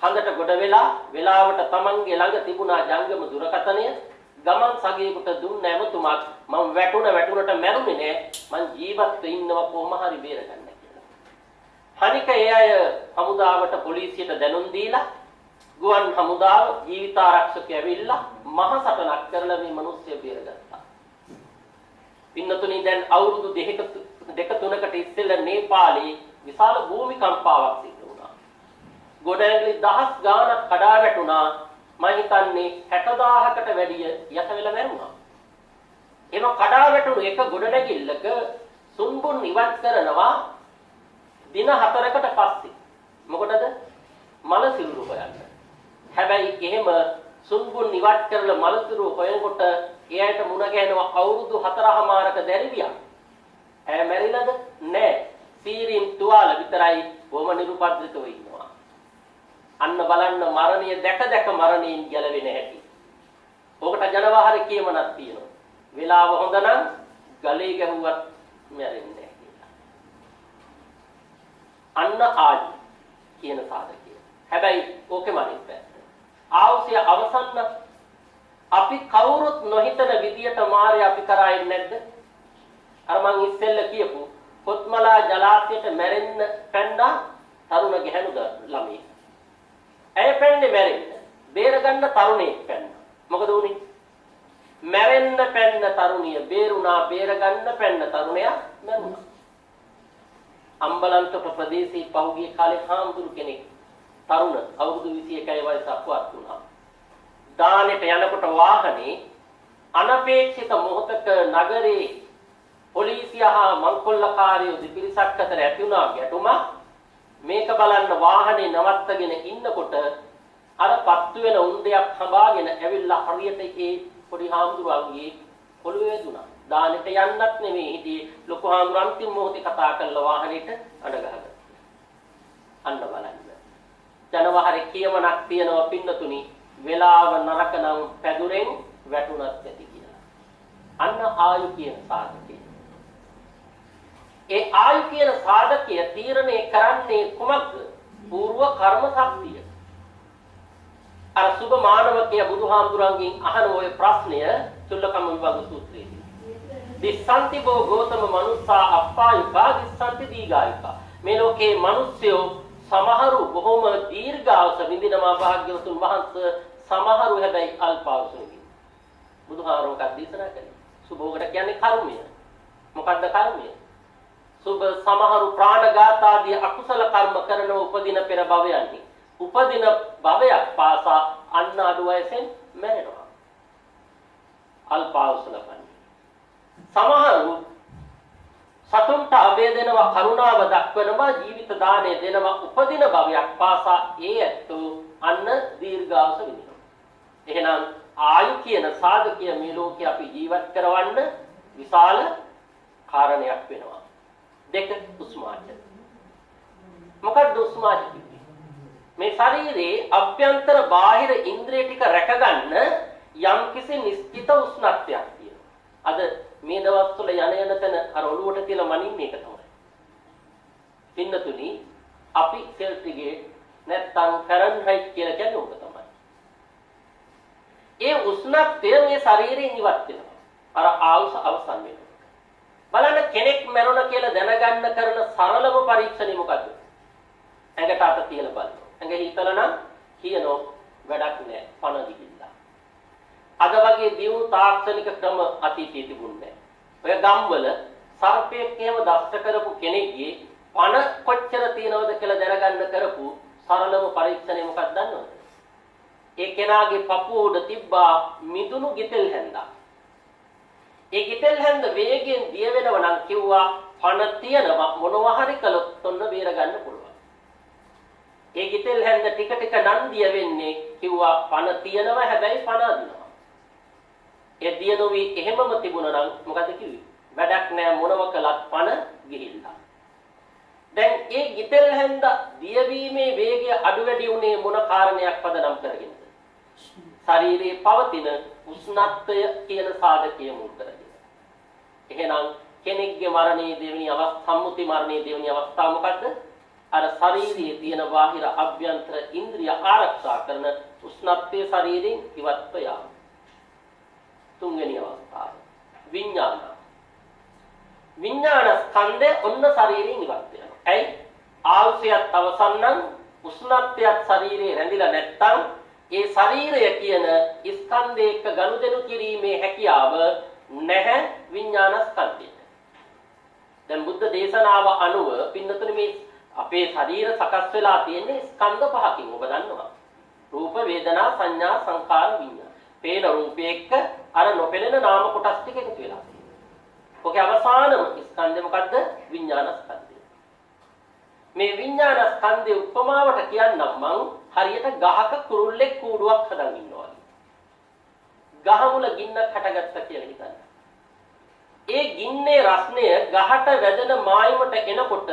හඳට ගොඩ වෙලා වෙලාවට Tamange ළඟ තිබුණා ජංගම දුරකථනය. ගමන් සගේකට දුන්න ඇමතුමක් මම වැටුණට මැරුනේ නෑ. මං ජීවත් ඉන්නවා කොහොම හරි බේරගන්න කියලා. හනික ඒ අය හමුදාවට පොලිසියට දැනුම් දීලා ගුවන් හමුදාව ජීවිතාරක්ෂකය ඇවිල්ලා මහ සටනක් කරලා මේ මිනිස්සු බේරගත්තා. පින්නතුනි දැන් අවුරුදු 2-3කට ඉස්සෙල්ලා නේපාලේ විශාල භූමිකම්පාවක් සිදු වුණා. ගොඩනැගිලි දහස් ගාණක් කඩා වැටුණා. මම හිතන්නේ 60000කට වැඩිය යට වෙලා මැරුණා. එම කඩා වැටුණු එක ගොඩනැගිල්ලක සුන්බුන් ඉවත් කරනවා දින 4කට පස්සේ. මොකටද? මල සිරුරු හොයන්න. හැබැයි එහෙම සුන්බුන් ඉවත් කරලා මල සිරුරු හොයනකොට එයාට මුණ ගැහෙනවා අවුරුදු 4මාරක දැරිවියක්. ඇය මැරිලාද? නෑ. සීරින් තුවාල විතරයි බොම නිරුපද්‍රිතව ඉන්නවා. අන්න බලන්න මරණය දැක දැක මරණයෙන් ගැලවෙන හැටි. ඕකට ජනවාහරේ කියමනක් තියෙනවා. වෙලාව හොඳ නම් ගලේ ගැහුවත් මැරෙන්නේ නැහැ කියලා. අන්න ආදි කියන සාධකය. හැබැයි ඕකෙම අනිත් පැත්ත. ආවසිය අවසන් අපි කවුරුත් නොහිතන විදියට මාරය අපි කරා එන්නේ නැද්ද? අර මං ඉස්සෙල්ල කියපු කොත්මලා ජලාශයට මැරෙන්න පැන්නා තරුණ ගැහැණු ළමයි. ඇය පැන්නේ මැරෙන්න. බේරගන්න තරුණයෙක් පැන්නා. මොකද උනේ? මැරෙන්න පැන්න තරුණිය බේරුණා, බේරගන්න පැන්න තරුණයා මැරුණා. අම්බලන්තොට ප්‍රදේශයේ පහුගිය කාලේ හාමුදුරු කෙනෙක් තරුණ අවුරුදු 21 වයසක් වත් වුණා. දානෙට යනකොට වාහනේ අනපේක්ෂිත මොහොතක නගරේ පොලිසිය හා මංකොල්ලකාරයෝ දෙපිරිසක් අතර ඇති වුණා ගැටුමක්. මේක බලන්න වාහනේ නවත්තගෙන ඉන්නකොට අර පත්තු වෙන උණ්ඩයක් හඹාගෙන ඇවිල්ලා හරියට ඒ පොඩි හාමුදුරුවන්ගේ පොළවේ වැදුනා. දානෙට යන්නත් නෙමෙයි හිටියේ. ලොකු හාමුදුරුවෝ අන්තිම මොහොතේ කතා කරලා වාහනේට අඬ ගහගත්තා. අන්න බලන්න. ජනවහරේ කියමනක් තියනවා පින්නතුනි. වෙලාව නරක නම් පැදුරෙන් වැටුණත් ඇති කියලා. අන්න ආයු කියන සාධකය. ඒ ආයු කියන සාධකය තීරණය කරන්නේ කුමක්ද? పూర్ව කර්ම ශක්තිය. අර සුභ මානවකයා බුදුහාමුදුරන්ගෙන් අහන ওই ප්‍රශ්නය චුල්ලකම්ම විභාග සූත්‍රයේදී. දිස්සන්ති බෝ ගෝතම මනුස්සා අප්පායුකා දිස්සන්ති දීඝායුකා. මේ ලෝකේ මිනිස්සුયો සමහරු බොහොම දීර්ඝාස විඳිනවා භාග්‍යවතුන් වහන්සේ, සමහරු හැබැයි අල්පාවස විඳිනවා. බුදුහාමුදුරුවෝ දේශනා කළේ සුභෝගට කියන්නේ කර්මය. මොකද්ද කර්මය? සුභ සමහරු ප්‍රාණඝාත ආදී අකුසල කර්ම කරන උපදින පෙර භවයන්හි උපදින භවයක් පාසා අන්න අඩු වයසෙන් මැරෙනවා. අල්පාවස ලබන්නේ. සමහරු සතුන්ට අබේ දෙනවා, කරුණාව දක්වනවා, ජීවිත දාණය දෙනවා, උපදින භවයක් පාසා ඒ ඇත්තෝ අන්න දීර්ඝාස විඳිනවා. එහෙනම් ආයු කියන සාධකය මේ ලෝකේ අපි ජීවත් කරවන්න විශාල කාරණයක් වෙනවා. දෙක උස්මාච. මොකක්ද උස්මාච කියන්නේ? මේ ශරීරයේ අභ්‍යන්තර බාහිර ඉන්ද්‍රිය ටික රැකගන්න යම්කිසි නිශ්චිත උෂ්ණත්වයක් තියෙනවා. අද මේ දවස්වල යන තැන අර ඔළුවට තියලා මනින්නේ ඒක තමයි. පින්නතුනි අපි සෙල්සියස් නැත්තම් ෆැරන්හයිට් කියලා කියන්නේ ඕක තමයි. ඒ උෂ්ණත්වය මේ ශරීරයෙන් ඉවත් වෙනවා. අර ආයුෂ අවසන් වෙනවා. බලන්න කෙනෙක් මැරුණා කියලා දැනගන්න කරන සරලම පරීක්ෂණය මොකද්ද? ඇඟට අත තියලා බලනවා. ඇඟ හිතලා නම් කියනෝ වැඩක් නෑ, පණ දිගිලා. අද වගේ දියුණු තාක්ෂණික ක්‍රම අතීතයේ තිබුණේ නෑ. ඔය ගම්වල සර්පයෙක් එහෙම දෂ්ට කරපු කෙනෙක්ගේ පණ කොච්චර තියෙනවද කියලා දැනගන්න කරපු සරලම පරීක්ෂණය මොකක්ද දන්නවද? ඒ කෙනාගේ පපුව උඩ තිබ්බා මිදුණු ගිතෙල් හැන්දා. ඒ ගිතෙල් හැන්ද වේගයෙන් දිය වෙනව නම් කිව්වා පණ තියනවා, මොනවා හරි කළොත් ඔන්න බේර ගන්න පුළුවන්. ඒ ගිතෙල් හැන්ද ටික ටික නම් දිය වෙන්නේ කිව්වා පණ තියනවා, හැබැයි පණ අදිනවා. ඒ දිය නොවි එහෙමම තිබුණා නම් මොකද කිව්වේ? වැඩක් නෑ, මොනව කළත් පණ ගිහිල්ලා. දැන් ඒ ගිතෙල් හැන්ද දියවීමේ වේගය අඩු වැඩි උනේ මොන කාරණයක් පදනම් කරගෙනද? ශරීරයේ පවතින උෂ්ණත්වය කියන සාධකය මුල් කරගෙන. එහෙනම් කෙනෙක්ගේ මරණයේ දෙවෙනි සම්මුති මරණයේ දෙවෙනි අවස්ථාව මොකද්ද? අර ශරීරයේ තියෙන බාහිර අභ්‍යන්තර ඉන්ද්‍රිය ආරක්ෂා කරන උෂ්ණත්වයේ ශරීරයෙන් ඉවත්ව යාම. තුන්වෙනි අවස්ථාව විඥාන. විඥාන ස්කන්ධය ඔන්න ශරීරයෙන් ඉවත් වෙනවා. ඇයි? ආයුෂයත් අවසන් නම් උෂ්ණත්වයත් ශරීරයේ රැඳිලා නැත්තම් ඒ ශරීරය කියන ස්කන්ධයක ගනුදෙනු කිරීමේ හැකියාව නැහැ විඥාන ස්කන්ධයට. දැන් බුද්ධ දේශනාව අනුව පින්නතුනේ මේ අපේ ශරීර සකස් වෙලා තියෙන්නේ ස්කන්ධ පහකින්. ඔබ දන්නවා. රූප, වේදනා, සංඥා, සංකාර, විඥාන. පේන රූපයක අර නොපෙනෙන නාම කොටස් ටික එකතු වෙලා තියෙනවා. ඔකේ අවසානම ස්කන්ධය මොකද්ද? විඥාන ස්කන්ධය. මේ විඥාන ස්කන්ධය උපමාවට කියන්නම් මං හරියට ගහක කුරුල්ලෙක් කූඩුවක් හදන් ඉන්නවා. ගහ මුල ගින්නක් හටගත්තා කියලා හිතන්න. ඒ ගින්නේ රස්නය ගහට වැදෙන මායිමට එනකොට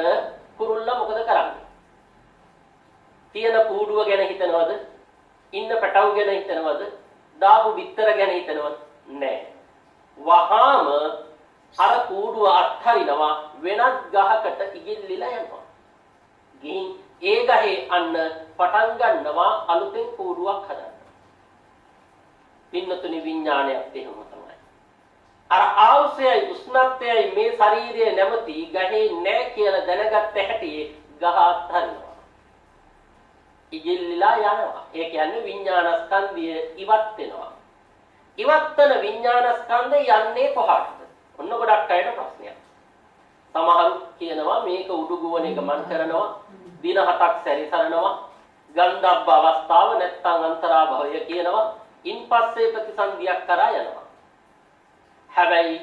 කුරුල්ලා මොකද කරන්නේ? තියෙන කූඩුව ගැන හිතනවද? ඉන්න පැටව ගැන හිතනවද? දාපු බිත්තර ගැන හිතනවද? නෑ. වහාම අර කූඩුව අත්හරිනවා, වෙනත් ගහකට ඉගිල්ලිලා යනවා. ගිහින් ඒ ගහේ අන්න පටන් ගන්නවා අලුතෙන් කූඩුවක් හදන්න. පින්නතුනි විඥානයත් එහෙම තමයි. අර ආවශ්‍යයි උෂ්ණත්වයයි මේ ශරීරයේ නැමැති ගහේ නෑ කියලා දැනගත්ත හැටි ගහ අත්හරිනවා. ඉගිල්ලිලා යනවා. ඒ කියන්නේ විඥාන ස්කන්ධය ඉවත් වෙනවා. ඉවත් වෙන විඥාන ස්කන්ධය යන්නේ කොහාටද? ඔන්න ගොඩක් අයට ප්‍රශ්නයක්. සමහරු කියනවා මේක උඩුගුවනේ ගමන් කරනවා, දින 7ක් සැරිසරනවා, ගන්ධබ්බ අවස්ථාව නැත්නම් අන්තරාභවය කියනවා. ඉන්පස්සේ ප්‍රතිසන්දියක් කරා යනවා. හැබැයි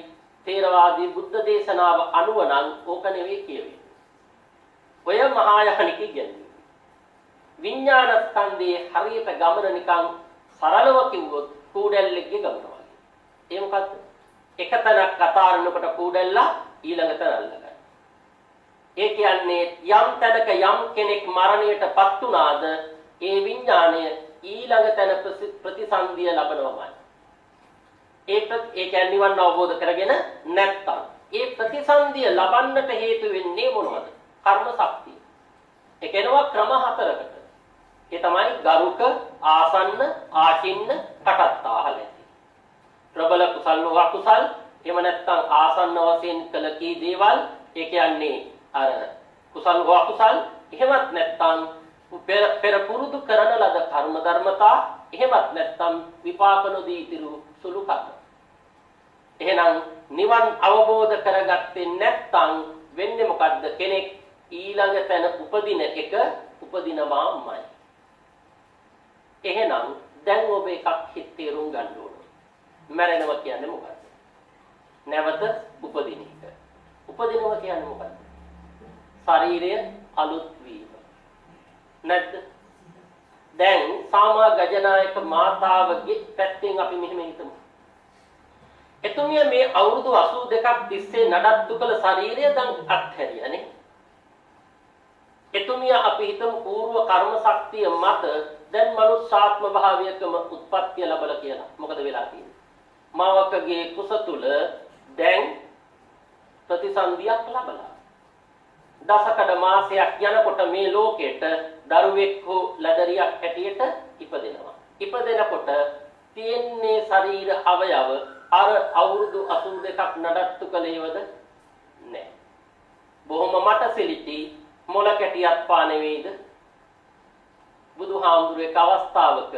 තේරවාදී බුද්ධ දේශනාව අනුව නම් ඕක නෙවෙයි කියවෙන්නේ. ඔය මහායානික කියන්නේ විඥාන ස්කන්ධයේ හරියට ගමන නිකන් සරලව කිව්වොත් කූඩැල්ලෙක්ගේ ගමන වගේ. ඒ මොකද්ද? එක තැනක් කතාරනකොට කූඩැල්ලා ඊළඟ තැන අල්ලගන්න. ඒ කියන්නේ යම් තැනක යම් කෙනෙක් මරණයටපත් වුණාද ඒ විඥාණය ඊළඟ තැන ප්‍රතිසන්දිය ලබනවාමයි. ඒ කියන්නේ නිවන් අවබෝධ කරගෙන නැත්තම් ඒ ප්‍රතිසන්දිය ලබන්නට හේතු වෙන්නේ මොනවද? කර්ම ශක්තිය. ඒ කියනවා ක්‍රම හතරකට. ඒ තමයි ගරුක, ආසන්න, ආචින්න, කටත්තාහල. ප්‍රබල කුසල් හෝ අකුසල්, එහෙම නැත්නම් ආසන්න වශයෙන් කළ කී දේවල්, ඒ කියන්නේ අර කුසල් හෝ අකුසල්, එහෙමත් නැත්නම් පෙර පුරුදු කරන ලද කර්ම ධර්මතා, එහෙමත් නැත්නම් විපාක නොදී ඉතිරි සුළු කර්ම. එහෙනම් නිවන් අවබෝධ කරගත්තේ නැත්නම් වෙන්නේ මොකද්ද? කෙනෙක් ඊළඟ තැන උපදින එක උපදිනවාමයි. එහෙනම් දැන් ඔබ එකක් හිත තේරුම් ගන්න ඕන. මරණව කියන්නේ මොකද්ද? නැවත උපදින එක. උපදිනවා කියන්නේ මොකද්ද? ශරීරය අලුත් වීම. නැද්ද? දැන් සාමා ගජනායක මාතාවගේ පැත්තෙන් අපි මෙහෙම හිතමු. එතුමිය මේ අවුරුදු 82ක් තිස්සේ නඩත්තු කළ ශරීරය දැන් අත්හැරියානේ. එතුමිය අපි හිතමු పూర్ව කර්ම ශක්තිය මත දැන් මනුෂ්‍යාත්ම භාවයකම උත්පත්ති ලැබලා කියලා. මොකද වෙලා තියෙන්නේ? මාවකගේ කුස තුල දැන් ප්‍රතිසන්දියක් ලැබලා. දසකඩ මාසයක් යනකොට මේ ලෝකෙට දරුවෙක් හෝ ලදරියක් හැටියට ඉපදෙනවා. ඉපදෙනකොට තියෙන්නේ ශරීර අවයව අර අවුරුදු 82ක් නඩත්තු කළේවද? නැහැ. බොහොම මටසිලිටි මොළ කැටියක් පා නෙවෙයිද? බුදුහාමුදුරේක අවස්ථාවක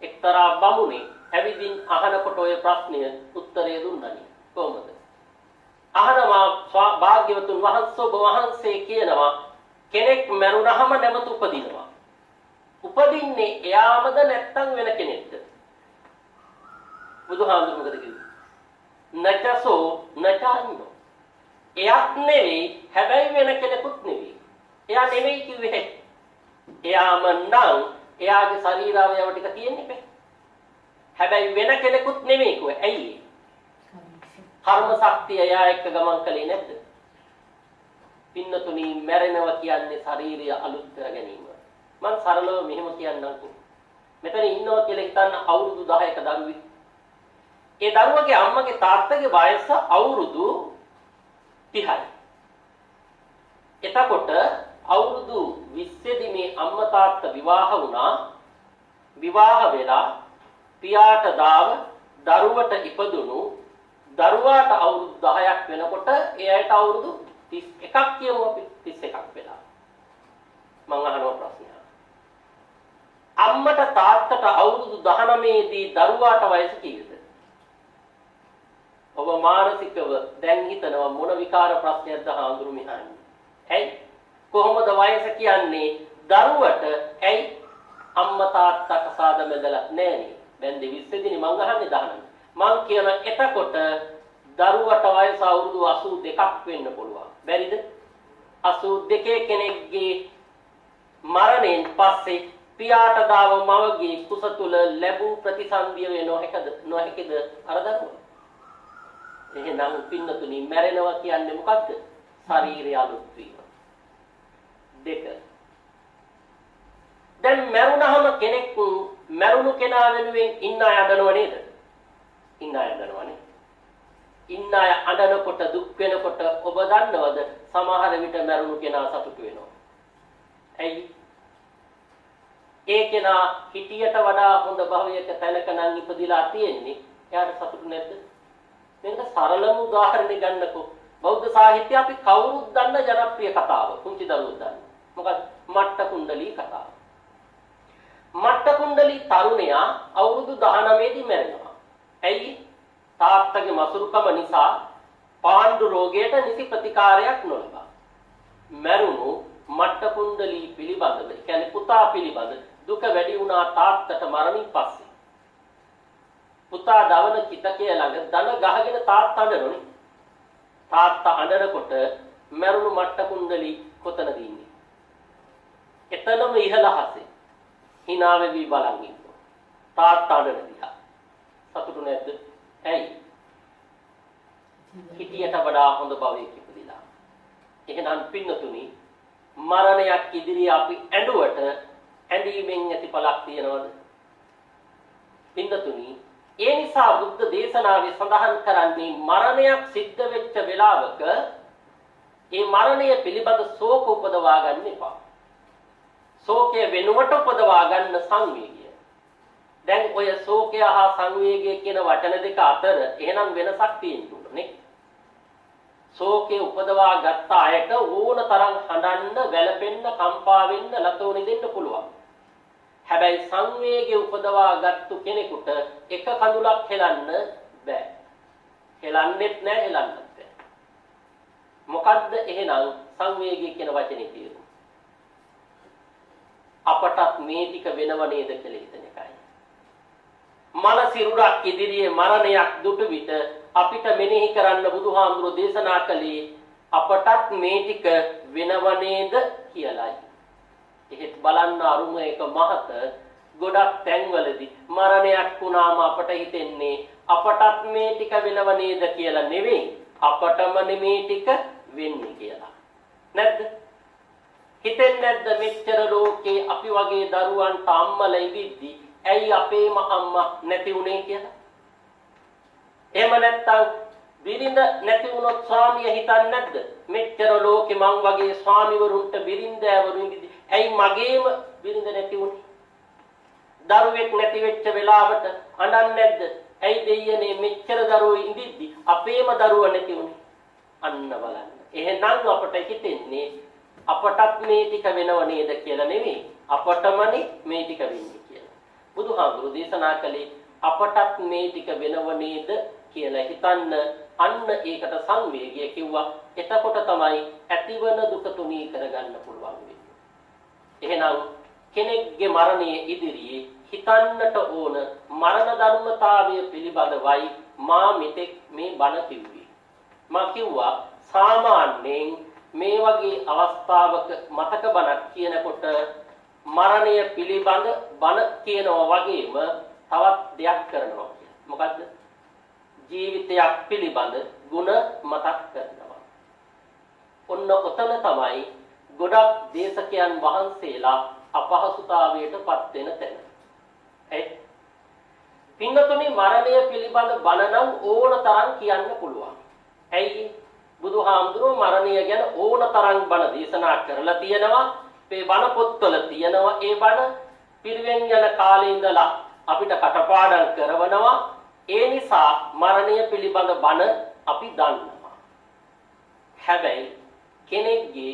එක්තරා බමුණෙක් ඇවිදින් අහනකොට ඔය ප්‍රශ්නය උත්තරය දුන්නනේ. කොහොමද? අහනවා භාග්‍යවතුන් වහන්සේ ඔබ වහන්සේ කියනවා කෙනෙක් මරුණහම නැවත උපදිනවා. උපදින්නේ එයාමද නැත්නම් වෙන කෙනෙක්ද? බුදුහාමුදුර මොකද කිව්වේ? නචසෝ නචාන්නෝ. එයාත් නෙවෙයි, හැබැයි වෙන කෙනෙකුත් නෙවෙයි. එයා නෙවෙයි කිව්වේ. එයාම නම් එයාගේ ශරීරාවයව ටික තියෙන්නේ බෑ. හැබැයි වෙන කෙනෙකුත් නෙවෙයි කිව්වේ. ඇයි? කර්ම ශක්තිය එයා එක්ක ගමන් කළේ නැද්ද? පින්නතුනි මැරෙනවා කියන්නේ ශරීරය අලුත් කර ගැනීම. මම සරලව මෙහෙම කියන්නම්කෝ. මෙතන ඉන්නවා කියලා හිතන්න අවුරුදු 10ක දරුවෙක්. ඒ දරුවගේ අම්මගේ තාත්තගේ වයස අවුරුදු 30යි. එතකොට අවුරුදු 20 දී මේ අම්මා තාත්තා විවාහ වුණා. විවාහ වෙලා පියාට දාව දරුවට ඉපදුණු දරුවාට අවුරුදු 10ක් වෙනකොට එයාට අවුරුදු 31ක් කියමු අපි 31ක් වෙලා. මම අහනවා ප්‍රශ්නයක්. අම්මට තාත්තට අවුරුදු 19 දී දරුවාට වයස කීයද? ඔබ මානසිකව දැන් හිතනවා මොන විකාර ප්‍රශ්නයක්ද හාමුදුරු මිහන්නේ? ඇයි? කොහොමද වයස කියන්නේ දරුවට? ඇයි? අම්මා තාත්තා කසාද බැඳලා නැණි. දැන් 20 දිනේ මං අහන්නේ 19. මං කියන එතකොට දරුවට වයස අවුරුදු 82ක් වෙන්න පුළුවන්. බැරිද? 82 කෙනෙක්ගේ මරණයෙන් පස්සේ පියාට දාව මවගේ කුස තුල ලැබූ ප්‍රතිසන්දිය නොහැකිද අර දරුවා? එහෙනම් පින්නතුනි මැරෙනවා කියන්නේ මොකක්ද? ශරීරය අලුත් වීම. දෙක. දැන් මරුණහම කෙනෙක් මරුණු කෙනා වෙනුවෙන් ඉන්න අය අඬනව නේද? ඉන්න අය අඬනවනේ. ඉන්න අය අඬනකොට දුක් වෙනකොට ඔබ දන්නවද සමහර විට මරුණු කෙනා සතුටු වෙනවා. ඇයි? ඒ කෙනා හිටියට වඩා හොඳ භවයක තැනක නම් ඉපදිලා තියෙන්නේ. එයාට සතුටු නැද්ද? මේක සරලම උදාහරණයක් ගන්නකෝ. බෞද්ධ සාහිත්‍ය අපි කවුරුත් දන්න ජනප්‍රිය කතාව. පුංචි දරුවෝ දන්න. මොකද මට්ට කුණ්ඩලී කතාව. මට්ට කුණ්ඩලී තරුණයා අවුරුදු 19 දී මැරෙනවා. ඇයි? තාත්තගේ මසුරුකම නිසා පාණ්ඩු රෝගයට නිසි ප්‍රතිකාරයක් නොලබා. මැරුණු මට්ට කුණ්ඩලී පිළිබඳව, කියන්නේ පුතා පිළිබඳ දුක වැඩි වුණා තාත්තට මරණින් පස්සේ. පුතා දවන කිතකේ ළඟ දන ගහගෙන තාත්තා අඬනෝනේ. තාත්තා අඬනකොට මරුණු මට්ට කුණ්ඩලි කොතනද ඉන්නේ? එතනම ඉහළ හසේ hina වෙවි බලන් ඉන්නවා. තාත්තා අඬන දිහා. සතුටු නැද්ද? ඇයි? හිතියට වඩා හොඳ භවයක ඉපදිලා. එහෙනම් පින්නතුනි මරණයක් ඉදිරියේ අපි ඇඬුවට ඇඬීමෙන් ඇති පළක් තියනවද? පින්නතුනි ඒ නිසා බුද්ධ දේශනාවේ සඳහන් කරන්නේ මරණයක් සිද්ධ වෙච්ච වෙලාවක ඒ මරණය පිළිබඳ ශෝක උපදවා ගන්න එපා. ශෝකය වෙනුවට උපදවා ගන්න සංවේගය. දැන් ඔය ශෝකය හා සංවේගය කියන වචන දෙක අතර එහෙනම් වෙනසක් තියෙන්නේ. ශෝකේ උපදවා ගත්ත අයට ඕන තරම් හඬන්න, වැළපෙන්න, කම්පා වෙන්න, ලතෝනි දෙන්න පුළුවන්. හැබැයි සංවේගය උපදවා ගත්තු කෙනෙකුට එක කඳුලක් හෙලන්න බෑ. හෙලන්නෙත් නෑ, හෙලන්නත් බෑ. මොකද්ද එහෙනම් සංවේගය කියන වචනේ තේරුම? අපටත් මේ ටික වෙනව නේද කියලා හිතන එකයි. මනසිරුරක් ඉදිරියේ මරණයක් දුටු විට අපිට මෙනෙහි කරන්න බුදුහාමුදුරෝ දේශනා කළේ අපටත් මේ ටික වෙනව නේද කියලායි. එහෙත් බලන්න අරුම එක මහත ගොඩක් තැන්වලදී මරණයක් වුණාම අපට හිතෙන්නේ අපටත් මේ ටික වෙනව නේද කියලා නෙවෙයි, අපටම මේ ටික වෙන්නේ කියලා. නැද්ද? හිතෙන්නේ නැද්ද මෙච්චර ලෝකේ අපි වගේ දරුවන්ට අම්මලා ඉදිද්දි ඇයි අපේම අම්මා නැති උනේ කියලා? එහෙම නැත්තම් බිරිඳ නැති වුණොත් ස්වාමිය හිතන්නේ නැද්ද? මෙච්චර ලෝකේ මං වගේ ස්වාමිවරුන්ට බිරිඳෑවරු ඉඳි ඇයි මගේම බිරිඳ නැති වුනේ? දරුවෙක් නැති වෙච්ච වෙලාවට අඬන්නේ නැද්ද? ඇයි දෙයියනේ මෙච්චර දරුවෝ ඉඳිද්දි අපේම දරුවා නැති වුනේ? අන්න බලන්න. එහෙනම් අපට හිතෙන්නේ අපටත් මේ ටික වෙනව නේද කියලා නෙවෙයි, අපටමනේ මේ ටික වෙන්නේ කියලා. බුදුහාමුදුරු දේශනා කළේ අපටත් මේ ටික වෙනව නේද කියලා හිතන්න. අන්න ඒකට සංවේගය කිව්වා. එතකොට තමයි ඇතිවන දුක තුනී කරගන්න පුළුවන් වෙන්නේ. එහෙනම් කෙනෙක්ගේ මරණය ඉදිරියේ හිතන්නට ඕන මරණ ධර්මතාවය පිළිබඳවයි මා මෙතෙක් මේ බණ කිව්වේ. මා කිව්වා සාමාන්‍යයෙන් මේ වගේ අවස්ථාවක මතක බණක් කියනකොට මරණය පිළිබඳ බණ කියනවා වගේම තවත් දෙයක් කරනවා කියලා. මොකද්ද? ජීවිතයක් පිළිබඳ ಗುಣ මතක් කරනවා. ඔන්න ඔතන තමයි ගොඩක් දේශකයන් වහන්සේලා අපහසුතාවයට පත් වෙන තැන. පින්නතුනි මරණය පිළිබඳ බණ නම් ඕන තරම් කියන්න පුළුවන්. ඇයි? බුදුහාමුදුරුවෝ මරණය ගැන ඕන තරම් බණ දේශනා කරලා තියෙනවා. මේ බණ පොත්වල තියෙනවා. ඒ බණ පිරිවෙන් යන කාලේ ඉඳලා අපිට කටපාඩම් කරවනවා. ඒ නිසා මරණය පිළිබඳ බණ අපි දන්නවා. හැබැයි කෙනෙක්ගේ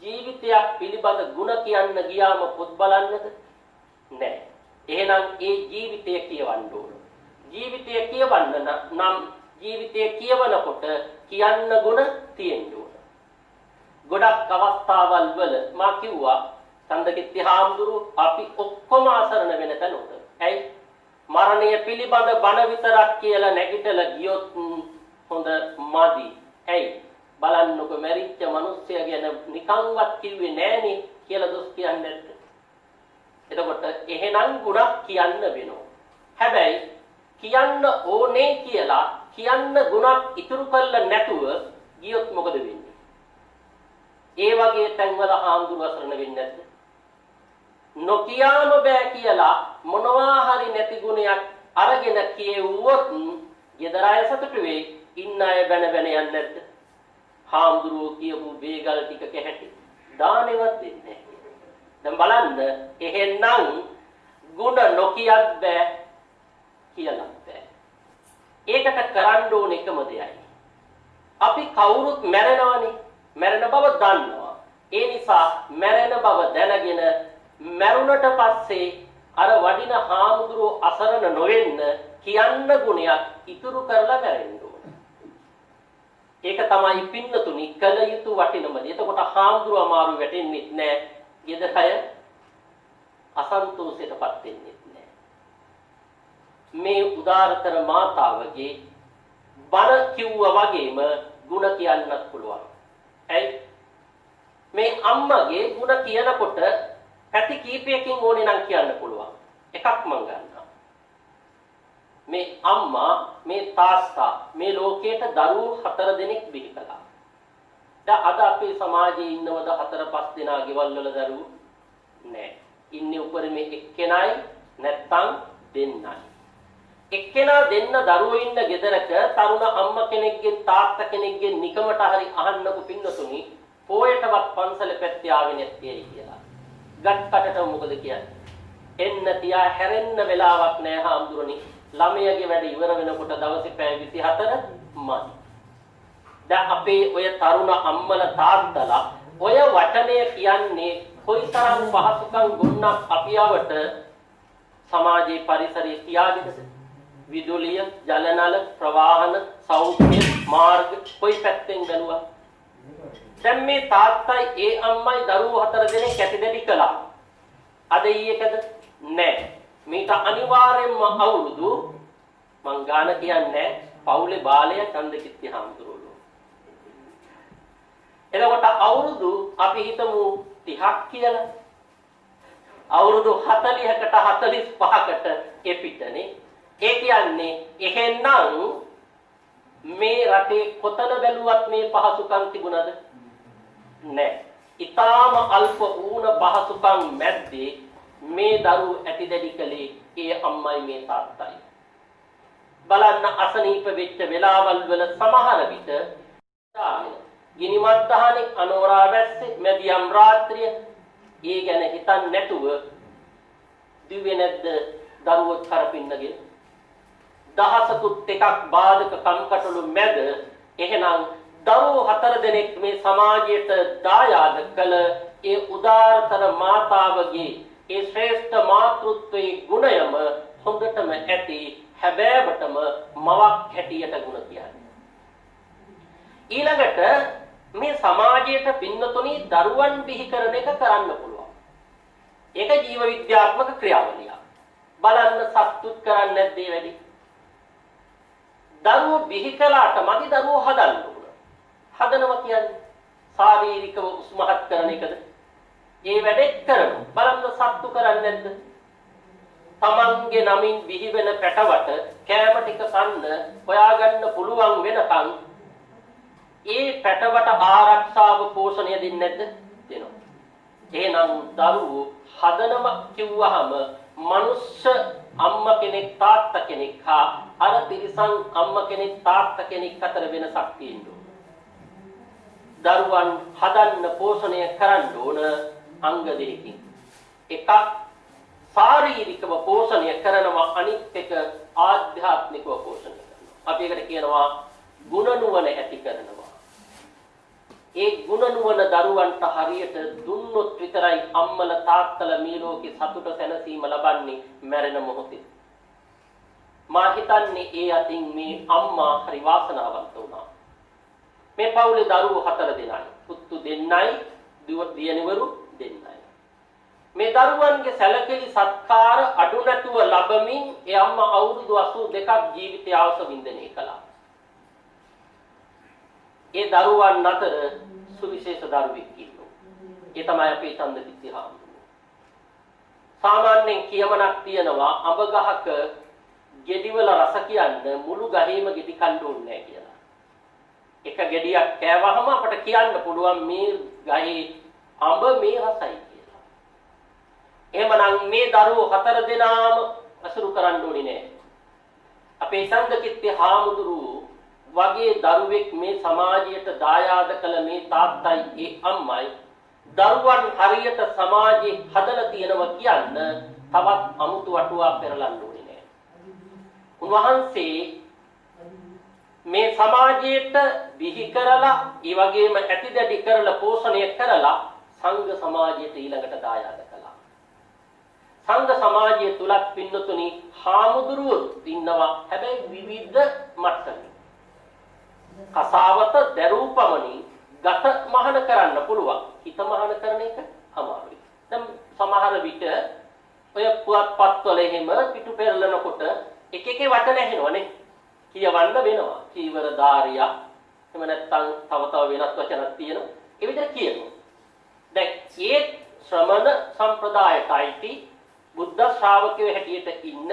ජීවිතයක් පිළිබඳ ಗುಣ කියන්න ගියාම පොත් බලන්නද? නැහැ. එහෙනම් ඒ ජීවිතය කියවන්න ඕන. ජීවිතය කියවන්න නම් ජීවිතය කියවනකොට කියන්න ಗುಣ තියෙන්න ඕන. ගොඩක් අවස්ථාවල් වල මා කිව්වා සඳකිත්ති හාමුදුරුවෝ අපි ඔක්කොම ආසරණ වෙන තැන උඩ. ඇයි? මරණය පිළිබඳ බණ විතරක් කියලා නැගිටලා ගියොත් හොඳ මදි. ඇයි? බලන්නකො මැරිච්ච මිනිස්සයා ගැන නිකන්වත් කිව්වේ නෑනේ කියලා දොස් කියන්නේ නැද්ද? එතකොට එහෙනම් ගුණක් කියන්න වෙනවා. හැබැයි කියන්න ඕනේ කියලා කියන්න ගුණක් ඉතුරු කරලා නැතුව ගියොත් මොකද වෙන්නේ? ඒ වගේ තැන්වල හාමුදුරුවෝ අසරණ වෙන්නේ නැද්ද? නොකියාම බෑ කියලා මොනවා හරි නැති ගුණයක් අරගෙන කියෙව්වොත් ගෙදර අය සතුටු වෙයි, ඉන්න අය බැන බැන යන්නේ නැද්ද? හාමුදුරුවෝ කියපු වේගල් ටික කැහැටි දානෙවත් දෙන්නේ නැහැ. දැන් බලන්න එහෙනම් ගුණ නොකියත් බෑ කියලා බෑ. ඒකට කරන්න ඕන එකම දෙයයි. අපි කවුරුත් මැරෙනවනේ. මැරෙන බව දන්නවා. ඒ නිසා මැරෙන බව දැනගෙන මැරුණට පස්සේ අර වඩින හාමුදුරුවෝ අසරණ නොවෙන්න කියන්න ගුණයක් ඉතුරු කරලා මැරෙන්න ඕන. ඒක තමයි පින්නතුනි කල යුතු වටිනම දේ. එතකොට හාමුදුරුවෝ අමාරු වැටෙන්නේ නැහැ. ගෙදරය අසන්තෝෂයටපත් වෙන්නේ නැහැ. මේ උදාරතර මාතාවගේ බණ කිව්වා වගේම ಗುಣ කියන්නත් පුළුවන්. ඇයි? මේ අම්මගේ ಗುಣ කියනකොට පැති කීපයකින් ඕනේ නම් කියන්න පුළුවන්. එකක් මං ගන්නවා. මේ අම්මා, මේ තාත්තා මේ ලෝකයට දරුවෝ 4 දෙනෙක් බිහි කළා. දැන් අද අපේ සමාජයේ ඉන්නවද 4-5 දෙනා ගෙවල් වල දරුවෝ? නෑ. ඉන්නේ උපරිමේ එක්කෙනයි නැත්තම් දෙන්නයි. එක්කෙනා දෙන්න දරුවෝ ඉන්න ගෙදරක තරුණ අම්මා කෙනෙක්ගෙන් තාත්තා කෙනෙක්ගෙන් නිකමට හරි අහන්නකෝ පින්නතුනි පොයටවත් පන්සල පැත්තේ ආවේ නැත්තේ කියලා. ගත්කටට මොකද කියන්නේ? එන්න තියා හැරෙන්න වෙලාවක් නෑ හාමුදුරනි. ළමයාගේ වැඩ ඉවර වෙනකොට දවසේ පැය 24 මදි. දැන් අපේ ඔය තරුණ අම්මලා තාත්තලා ඔය වචනය කියන්නේ කොයිතරම් පහසුකම් ගොන්නක් අපියවට සමාජයේ පරිසරයේ තියාගෙනද? විදුලිය, ජලනල, ප්‍රවාහන, සෞඛ්‍ය, මාර්ග කොයි පැත්තෙන් බැලුවා? දැන් මේ තාත්තයි ඒ අම්මයි දරුවෝ 4 දෙනෙක් කැටිදැඩි කළා. අද ඊයකද? නෑ. මේක අනිවාර්යෙන්ම අවුරුදු මං ගාන කියන්නේ පවුලේ බාලය චන්දකිත්ති හාමුදුරුවෝ. එතකොට අවුරුදු අපි හිතමු 30ක් කියලා. අවුරුදු 40කට 45කට එපිටනේ. ඒ කියන්නේ එහෙනම් මේ රටේ කොතන බැලුවත් මේ පහසුකම් තිබුණද? නැහැ. ඊටාම අල්ප වුණ පහසුකම් මැද්දේ මේ දරුවෝ ඇතිදැඩි කලේ ඒ අම්මයි මේ තාත්තයි. බලන්න අසනීප වෙච්ච වෙලාවල් වල සමහර විට ගිනිමත් දහනේ අනෝරා වැස්සේ මැදියම් රාත්‍රිය ඒ ගැන හිතන්නේ නැතුව දිව්වේ නැද්ද දරුවෝ කරපින්නගේ දහසකුත් එකක් බාධක කම්කටොළු මැද එහෙනම් දරුවෝ 4 දෙනෙක් මේ සමාජයට දායාද කළ ඒ උදාරතර මාතාවගේ ඒ ශ්‍රේෂ්ඨ මාතෘත්වයේ ගුණයම හොඳටම ඇති හැබෑවටම මවක් හැටියට ගුණ කියන්නේ. ඊළඟට මේ සමාජයට පින්නතුණි දරුවන් බිහි කරන එක කරන්න පුළුවන්. ඒක ජීව විද්‍යාත්මක ක්‍රියාවලියක්. බලන්න සතුටු කරන්නේ නැද්ද මේ වැඩි? දරුවෝ බිහි කළාට මදි දරුවෝ හදන්න ඕන. හදනවා කියන්නේ ශාරීරිකව උස්මහත් කරන එකද? ඒ වැඩේ කරනවා. බලන්න සතුටු කරන්නේ නැද්ද? තමන්ගේ නමින් බිහි වෙන පැටවට කෑම ටික කන්න හොයාගන්න පුළුවන් වෙනකන් ඒ පැටවට ආරක්ෂාව පෝෂණය දෙන්නේ නැද්ද? දෙනවා. එහෙනම් දරුවෝ හදනම කිව්වහම මනුෂ්‍ය අම්මා කෙනෙක් තාත්තා කෙනෙක් හා අර තිරිසන් අම්මා කෙනෙක් තාත්තා කෙනෙක් අතර වෙනසක් තියෙනවා. දරුවන් හදන්න පෝෂණය කරන්න ඕන අංග දෙකකින්. එකක් ශාරීරිකව පෝෂණය කරනවා, අනිත් එක ආධ්‍යාත්මිකව පෝෂණය කරනවා. අපි ඒකට කියනවා ගුණ නුවණ ඇති කරනවා. ඒ ගුණ නුවණ දරුවන්ට හරියට දුන්නොත් විතරයි අම්මලා තාත්තලා මේ ලෝකේ සතුට සැනසීම ලබන්නේ මැරෙන මොහොතේ. මා හිතන්නේ ඒ අතින් මේ අම්මා හරි වාසනාවන්ත වුණා. මේ පවුලේ දරුවෝ 4 දෙනයි. පුතු දෙන්නයි, දියණිවරු දෙන්නයි. මේ දරුවන්ගේ සැලකිලි සත්කාර අඩු නැතුව ලැබමින් ඒ අම්මා අවුරුදු 82ක් ජීවිතය අවස වින්දනය කළා. ඒ දරුවන් අතර සුවිශේෂ දරුවෙක් ඉන්නවා. ඒ තමයි අපේ චන්දකිත්ති හාමුදුරුවෝ. සාමාන්‍යයෙන් කියමනක් තියෙනවා අඹ ගහක ගෙඩිවල රස කියන්න මුළු ගහේම ගෙඩි කන්න ඕනේ නැහැ කියලා. එක ගෙඩියක් කෑවහම අපට කියන්න පුළුවන් මේ ගහේ අඹ මේ රසයි කියලා. එහෙමනම් මේ දරුවෝ 4 දෙනාම අසුරු කරන්න ඕනේ නැහැ. අපේ චන්දකිත්ති හාමුදුරුවෝ වගේ දරුවෙක් මේ සමාජයට දායාද කළ මේ තාත්තයි ඒ අම්මයි දරුවන් හරියට සමාජයේ හදලා තියෙනවා කියන්න තවත් අමුතු අටුවා පෙරලන්න ඕනේ නෑ. උන්වහන්සේ මේ සමාජයට බිහි කරලා ඒ වගේම ඇතිදැඩි කරලා පෝෂණය කරලා සංඝ සමාජයට ඊළඟට දායාද කළා. සංඝ සමාජය තුලත් පින්නතුනි හාමුදුරුවෝ ඉන්නවා. හැබැයි විවිධ මට්ටම්. කසාවත දරූපමණි ගත මහාන කරන්න පුළුවන්. හිත මහාන කරන එක අමාරුයි. දැන් සමහර විට ඔය පුවත්පත්වල එහෙම පිටු පෙරලනකොට එක එක වචන ඇහෙනවනේ. කියවන්න වෙනවා. චීවරධාරියා එහෙම නැත්නම් තව වෙනත් වචනක් තියෙනවා. ඒ විදිහට කියනවා. දැන් ඒ ශ්‍රමණ සම්ප්‍රදායටයි බුද්ධ ශ්‍රාවකයෝ හැටියට ඉන්න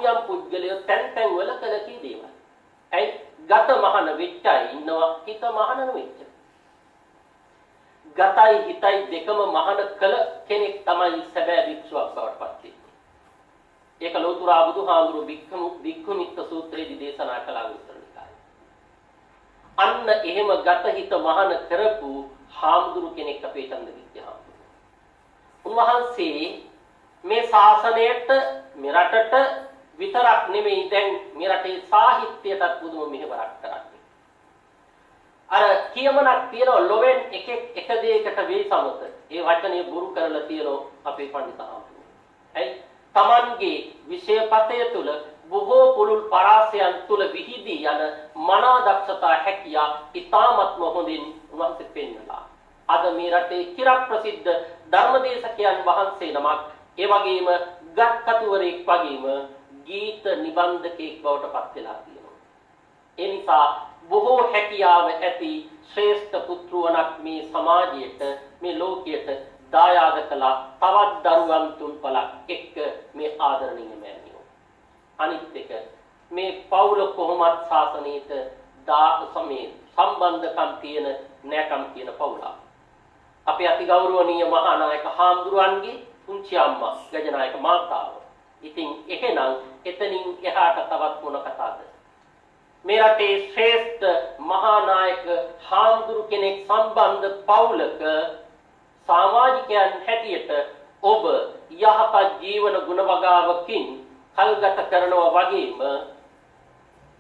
යම් පුද්ගලයෝ තැන් වල කළ කී දේවල්. ඇයි ගත මහන වෙච්චයි ඉන්නවා හිත මහන නොවෙච්ච. ගතයි හිතයි දෙකම මහන කළ කෙනෙක් තමයි සැබෑ වික්ෂුවක් බවට පත් වෙන්නේ. ඒක ලෝතුරා බුදුහාමුදුරු භික්ඛුනිත්ත සූත්‍රයේදී දේශනා කළා උත්තරනිකායේ. අන්න එහෙම ගත හිත මහන කරපු හාමුදුරු කෙනෙක් අපේ චන්දවිද්‍ය හාමුදුරු. උන්වහන්සේ මේ ශාසනයට මේ රටට විතරක් නෙමෙයි දැන් මේ රටේ සාහිත්‍යයටත් පුදුම මෙහෙවරක් කරන්නේ. අර කියමනක් තියෙනවා ලොවෙන් එක දෙයකට වේ සමත. ඒ වචනේ බොරු කරලා තියෙනවා අපේ පඬිත හාමුදුරුවෝ. ඇයි? තමන්ගේ විෂයපතය තුල බොහෝ පුළුල් පරාසයන් තුල විහිදී යන මනා දක්ෂතා හැකියා ඉතාමත්ම හොඳින් උන්වහන්සේ පෙන්වලා. අද මේ රටේ චිර ප්‍රසිද්ධ ධර්මදේශකයන් වහන්සේ නමක් ඒ වගේම ගත්කතුවරයෙක් වගේම ගීත නිබන්ධකෙක් බවට පත් වෙලා තියෙනවා. ඒ නිසා බොහෝ හැකියාව ඇති ශ්‍රේෂ්ඨ පුත්‍රවණක් මේ සමාජයට මේ ලෝකයට දායාද කළා. තවත් දරුවන් තුන්පලක් එක්ක මේ ආදරණීය මෑණියෝ. අනිත් එක මේ පවුල කොහොමත් ශාසනයට සම්බන්ධකම් තියෙන නැකම් තියෙන පවුලක්. අපේ අතිගෞරවනීය මහා නායක හාමුදුරුවන්ගේ පුංචි අම්මා ගජනායක මාතාව. ඉතින් එහෙනම් එතනින් එහාට තවත් මොන කතාවද? මේ රටේ ශ්‍රේෂ්ඨ මහා නායක හාමුදුරු කෙනෙක් සම්බන්ධ පවුලක සමාජිකයන් හැටියට ඔබ යහපත් ජීවන ගුණ වගාවකින් කල්ගත කරනවා වගේම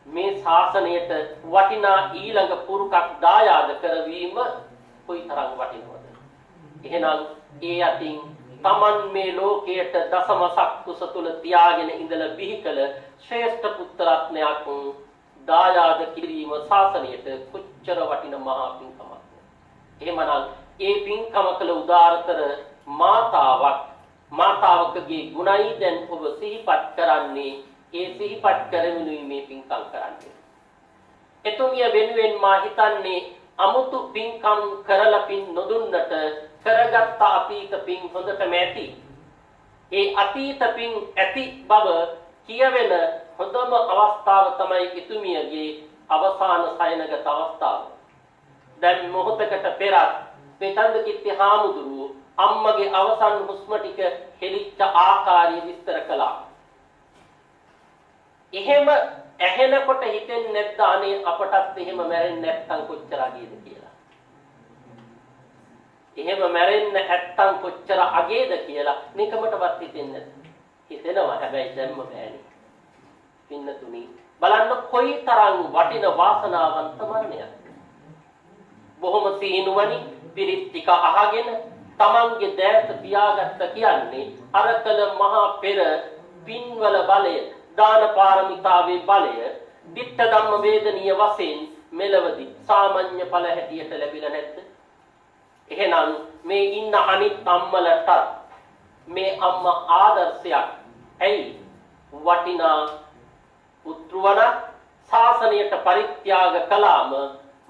මේ ශාසනයට වටිනා ඊළඟ පුරුකක් දායාද කරවීම කොයිතරම් වටිනවද? එහෙනම් ඒ අතින් තමන් මේ ලෝකයට දසම සක්කුස තුල තියාගෙන ඉඳලා බිහි කළ ශ්‍රේෂ්ඨ පුත්‍රත්වයක් දායාද කිරීම ශාසනයට කොච්චර වටින මහා පින්කමක්ද? එහෙමනම් ඒ පින්කම කළ උදාරතර මාතාවකගේ ගුණයි දැන් ඔබ සිහිපත් කරන්නේ. ඒ සිහිපත් කරමිනුයි මේ පින්කම් කරන්නේ. එතුමිය වෙනුවෙන් මා හිතන්නේ අමුතු පින්කම් කරලා පින් නොදුන්නට කරගත් අතීත පින් හොඳටම ඇති. ඒ අතීත පින් ඇති බව කියවෙන හොඳම අවස්ථාව තමයි එතුමියගේ අවසාන සයනගත අවස්ථාව. දැන් මොහොතකට පෙර පෙතන්දකිත්ති හාමුදුරුවෝ අම්මගේ අවසන් හුස්ම ටික හෙලිච්ච ආකාරය විස්තර කළා. එහෙම ඇහෙනකොට හිතෙන්නේ නැද්ද අනේ අපටත් එහෙම මැරෙන්නේ නැත්තම් කොච්චර අගේද කියලා. එහෙම මැරෙන්න නැත්තම් කොච්චර අගේද කියලා නිකමටවත් හිතෙන්නේ නැද්ද? හිතෙනවා. හැබැයි දැම්ම බෑනේ. පින්නතුනි බලන්න කොයිතරම් වටින වාසනාවන්ත මරණයක්ද. බොහොම සීනුවනි පිරිත් ටික අහගෙන තමන්ගේ දෑත පියාගත්ත කියන්නේ අරකල මහා පෙර පින්වල බලය, දාන පාරමිතාවේ බලය, ditta ධම්ම වේදනීය වශයෙන් මෙලවදී සාමාන්‍ය ඵල හැටියට ලැබිලා නැද්ද? එහෙනම් මේ ඉන්න අනිත් අම්මලට මේ අම්මා ආදර්ශයක්. ඇයි? වටිනා පුත්‍රවණ ශාසනයට පරිත්‍යාග කළාම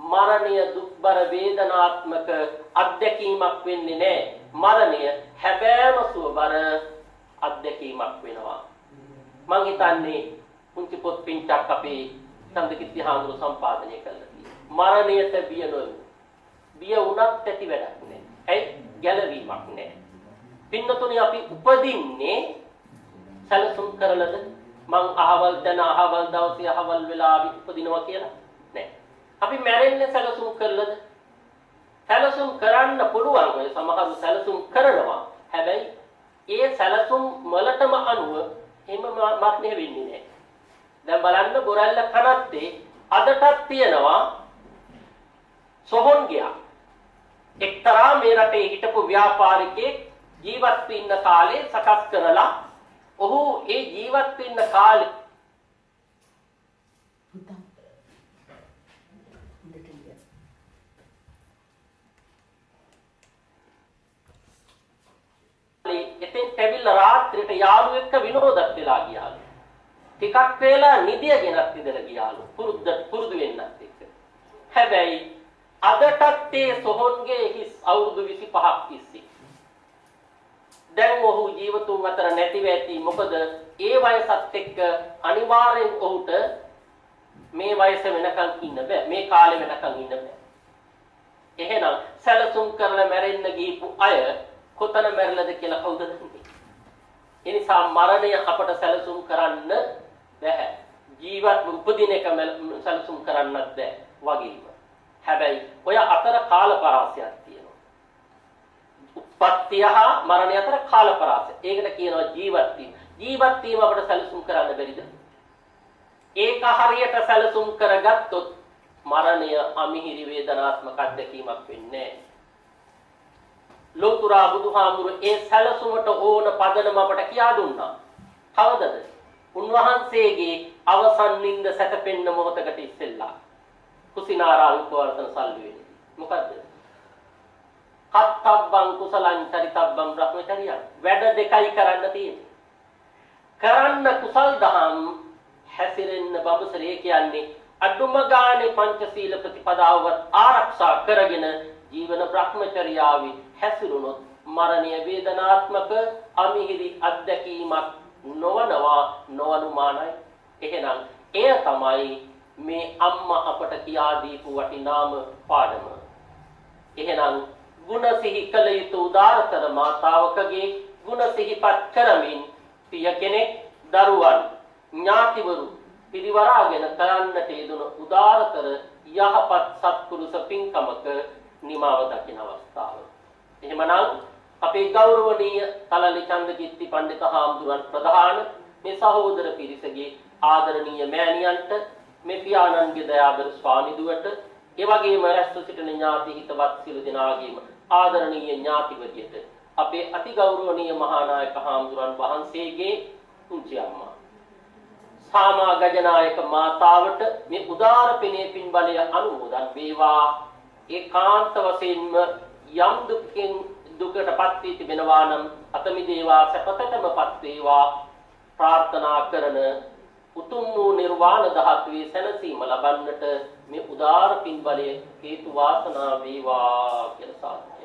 මරණය දුක්බර වේදනාත්මක අත්දැකීමක් වෙන්නේ නැහැ. මරණය හැබෑම සුවබර අත්දැකීමක් වෙනවා. මං හිතන්නේ පුංචි පොත් පින්චක් අපේ චන්දකිත්ති හාමුදුරුවෝ සම්පාදනය කළා. මරණයට බිය නොවු. බිය වුණත් ඇති වැඩක් නැහැ. ඇයි? ගැලවීමක් නැහැ. පින්නතුනේ අපි උපදින්නේ සැලසුම් කරලද? මං අහවල් තැන අහවල් දවසේ අහවල් වෙලාවෙ උපදිනවා කියලා නෑ. අපි මැරෙන්නේ සැලසුම් කරලද? සැලසුම් කරන්න පුළුවන්. ඔය සමහරු සැලසුම් කරනවා. හැබැයි ඒ සැලසුම් වලටම අනුව එහෙම මරණය වෙන්නේ නෑ. දැන් බලන්න බොරැල්ල කනත්තේ අදටත් තියෙනවා සොහොන් ගියා. එක්තරා මේ රටේ හිටපු ව්‍යාපාරිකයෙක් ජීවත් වෙන්න කාලේ සකස් කරලා ඔහු ඒ ජීවත් වෙන්න කාලේ එතෙන් ඇවිල්ලා රාත්‍රියට යාළුවෙක්ට විනෝදත් වෙලා ගියාලු. ටිකක් වෙලා නිදියගෙනත් ඉඳලා ගියාලු පුරුදු වෙන්නත් එක්ක. හැබැයි අදටත් ඒ සොහොන්ගේ හිස් අවුරුදු 25ක් තිස්සේ. දැන් ඔහු ජීවතුන් අතර නැතිව ඇති. මොකද ඒ වයසත් එක්ක අනිවාර්යෙන් ඔහුට මේ වයස වෙනකන් ඉන්න බෑ. මේ කාලේ වෙනකන් ඉන්න බෑ. එහෙනම් සැලසුම් කරලා මැරෙන්න ගිහපු අය කොතන මැරිලාද කියලා කවුද දන්නේ? ඒ නිසා මරණය අපට සැලසුම් කරන්න බෑ. ජීවත් උපදින එක සැලසුම් කරන්නත් බෑ වගේම. හැබැයි ඔය අතර කාල පරාසයක් තියෙනවා. උප්පත්තිය හා මරණය අතර කාල පරාසය. ඒකට කියනවා ජීවත් වීම. ජීවත් වීම අපට සැලසුම් කරන්න බැරිද? ඒක හරියට සැලසුම් කරගත්තොත් මරණය අමිහිරි වේදනාත්මක අත්දැකීමක් වෙන්නේ නැහැ. ලෝතුරා බුදුහාමුදුරු ඒ සැලසුමට ඕන පදනම අපට කියා දුන්නා. කවදද? උන්වහන්සේගේ අවසන් නිින්ද සැතපෙන්න මොහොතකට ඉස්සෙල්ලා. කුසිනාරා උපවර්තන සල්ලුවේදී. මොකද්ද? කත්තබ්බං කුසලං චරිතබ්බං බ්‍රහ්මචර්යං. වැඩ දෙකයි කරන්න තියෙන්නේ. කරන්න කුසල් දහම් හැසිරෙන්න බඹසරේ කියන්නේ අඩුම ගානේ පංචශීල ප්‍රතිපදාවවත් ආරක්ෂා කරගෙන ජීවන බ්‍රහ්මචර්යාවේ හැසිරුණොත් මරණීය වේදනාත්මක අමිහිරි අත්දැකීමක් නොවනුමානයි. එහෙනම් එය තමයි මේ අම්මා අපට කියා දීපු වටිනාම පාඩම. එහෙනම් ගුණ සිහි කළ යුතු උදාරතර මාතාවකගේ ගුණ සිහිපත් කරමින් පිය කෙනෙක් දරුවන් ඥාතිවරු පිරිවරාගෙන කරන්නට යෙදුණු උදාරතර යහපත් සත්පුරුෂ පින්කමක නිමාව දකින අවස්ථාව. එහෙමනම් අපේ ගෞරවනීය තලලි චන්දකිත්ති පඬිත හාමුදුරන් ප්‍රධාන මේ සහෝදර පිරිසගේ ආදරණීය මෑණියන්ට මේ පියාණන්ගේ දයාබර ස්වාමි දුවට ඒ වගේම රැස්ව සිටින ඥාති හිතවත් සිළු දෙනාගේම ආදරණීය ඥාතිවරියට අපේ අති ගෞරවනීය මහානායක හාමුදුරන් වහන්සේගේ පුංචි අම්මා සාමා ගජනායක මාතාවට මේ උදාර පිනේ පින් බලය අනුමෝදන් වේවා. ඒකාන්ත වශයෙන්ම යම් දුකටපත් වී තිබෙනවා නම් අත මිදේවා සැපතටමපත් වේවා ප්‍රාර්ථනා කරන උතුම් වූ නිර්වාණ ධාතුවේ සැනසීම ලබන්නට මේ උදාර පින් බලය හේතු වාසනා වේවා කියලා සාදු